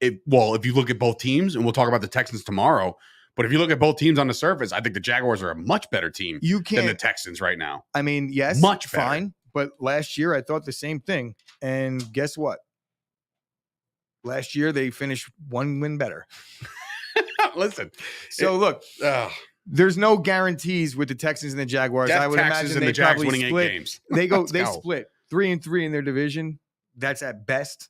if you look at both teams, and we'll talk about the Texans tomorrow, but if you look at both teams on the surface, I think the Jaguars are a much better team than the Texans right now. I mean, yes, much better. Fine, but last year I thought the same thing, and guess what? Last year they finished 1 win better. Listen, look, there's no guarantees with the Texans and the Jaguars. I would imagine they probably winning split. 8 games. They split 3 and 3 in their division. That's at best.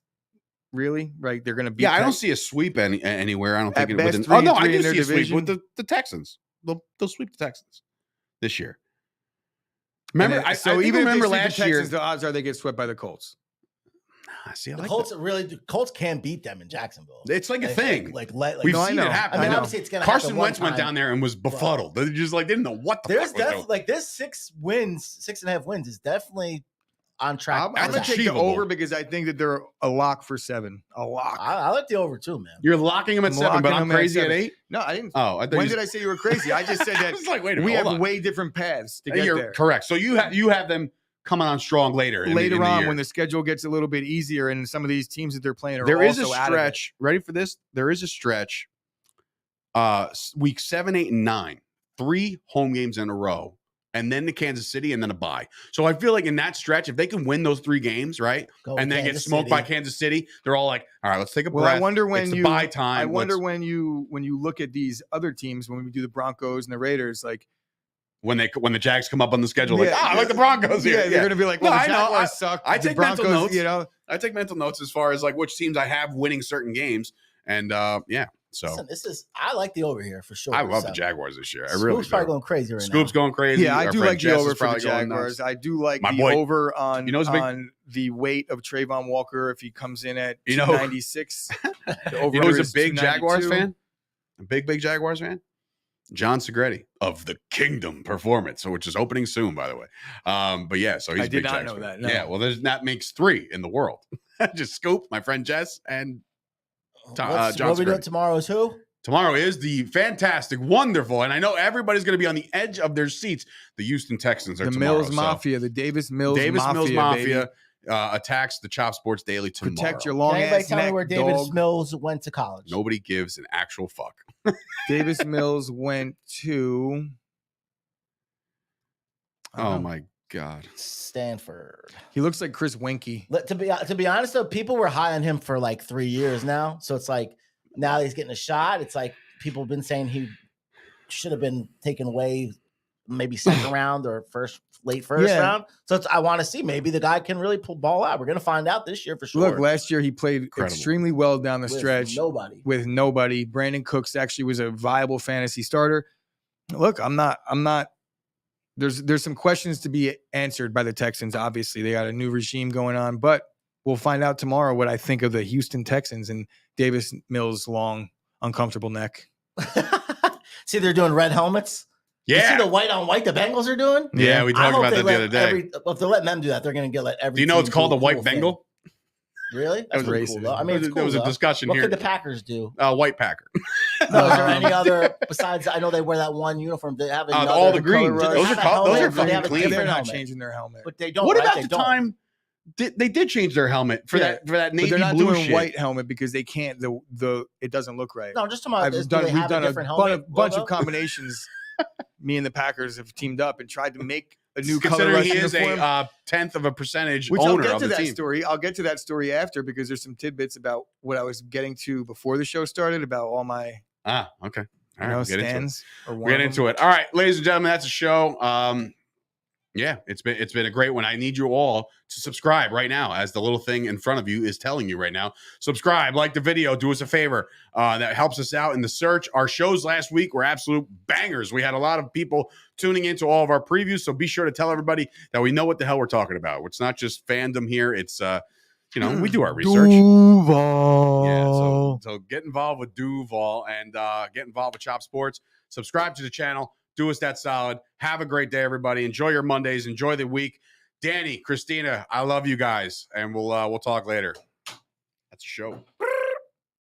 Really? Right? They're going to be. Yeah, I don't see a sweep anywhere. I don't think it would. Oh no, I do see a sweep with the Texans. They'll sweep the Texans this year. Remember, I remember last year. The odds are they get swept by the Colts. See, the Colts can't beat them in Jacksonville. It's like a thing. We've seen it happen. I mean, obviously it's going to happen. Carson Wentz went down there and was befuddled. They just didn't know what the fuck was going on. There's 6.5 wins is definitely on track. I'm going to take the over because I think that they're a lock for 7. A lock. I like the over too, man. You're locking them at 7, but I'm crazy at 8? No, I didn't. Oh, when did I say you were crazy? I just said that I was like, wait a minute, we have way different paths to get there. Correct. So you have them coming on strong later in the on year. when the schedule gets a little bit easier and some of these teams that they're playing are there is a also out of it. stretch. Ready for this? There is a stretch. Week 7, 8, and 9, 3 home games in a row, and then to Kansas City, and then a bye. So I feel like in that stretch, if they can win those 3 games, right, and then get smoked by Kansas City, they're all like, all right, let's take a breath. I wonder when it's bye time. I wonder when you look at these other teams, when we do the Broncos and the Raiders, like when the Jags come up on the schedule, like, I like the Broncos here. Yeah, they're gonna be like, well, the Jaguars suck. I take Broncos, mental notes. You know, I take mental notes as far as like which teams I have winning certain games, and yeah. So listen, I like the over here for sure. I love the Jaguars this year. I really Scoop's probably going crazy right now. Scoop's going crazy. Yeah, I do like the Jess over for the Jaguars. I do like the over on the weight of Trayvon Walker if he comes in at 296. The over who's a big Jaguars fan? A big Jaguars fan? John Segretti of the Kingdom Performance, which is opening soon, by the way. But yeah, so he's a big Jaguars fan. That. No. Yeah, well, that makes 3 in the world. Just Scoop, my friend Jess, and John. What are we doing tomorrow? Is who? Tomorrow is the fantastic, wonderful, and I know everybody's going to be on the edge of their seats. The Houston Texans are tomorrow. The Mills Mafia, the Davis Mills Mafia attacks the Chop Sports Daily tomorrow. Protect your long Anybody ass tell neck, me where Davis Mills went to college? Nobody gives an actual fuck. Davis Mills went to. Oh my God, Stanford. He looks like Chris Winkie. To be honest, though, people were high on him for like 3 years now. So it's like now he's getting a shot. It's like people have been saying he should have been taken away, maybe second round or late first round. So I want to see maybe the guy can really pull ball out. We're gonna find out this year for sure. Look, last year he played extremely well down the stretch. With nobody. Brandon Cooks actually was a viable fantasy starter. Look, I'm not. There's some questions to be answered by the Texans. Obviously, they got a new regime going on, but we'll find out tomorrow what I think of the Houston Texans and Davis Mills' long, uncomfortable neck. See, they're doing red helmets. Yeah. You see the white on white the Bengals are doing? Yeah, we talked about that the other day. If they're letting them do that, they're going to get every. Do you know it's called a white Bengal? Really? That's really cool, though. I mean, it's cool. There was a discussion here. What could the Packers do? White Packer. No, is there any other besides? I know they wear that one uniform. They have all the green. Those are fucking clean. They're not changing their helmet, but they don't. What about the time? They did change their helmet for that navy blue shit. They're not doing white helmet because they can't. It doesn't look right. No, just talking about. We've done a bunch of combinations. Me and the Packers have teamed up and tried to make a new color rush uniform. He is a 10th of a percent Which owner I'll get of to the that team. story. I'll get to that story after because there's some tidbits about what I was getting to before the show started about all my okay. All right, we'll stands. We'll get into it. All right, ladies and gentlemen, that's a show. Yeah, it's been a great one. I need you all to subscribe right now, as the little thing in front of you is telling you right now. Subscribe, like the video, do us a favor. That helps us out in the search. Our shows last week were absolute bangers. We had a lot of people tuning into all of our previews, so be sure to tell everybody that we know what the hell we're talking about. It's not just fandom here. It's we do our research. Duval. Yeah, so get involved with Duval and get involved with Chop Sports. Subscribe to the channel. Do us that solid. Have a great day, everybody. Enjoy your Mondays. Enjoy the week. Danny, Christina, I love you guys, and we'll talk later. That's a show.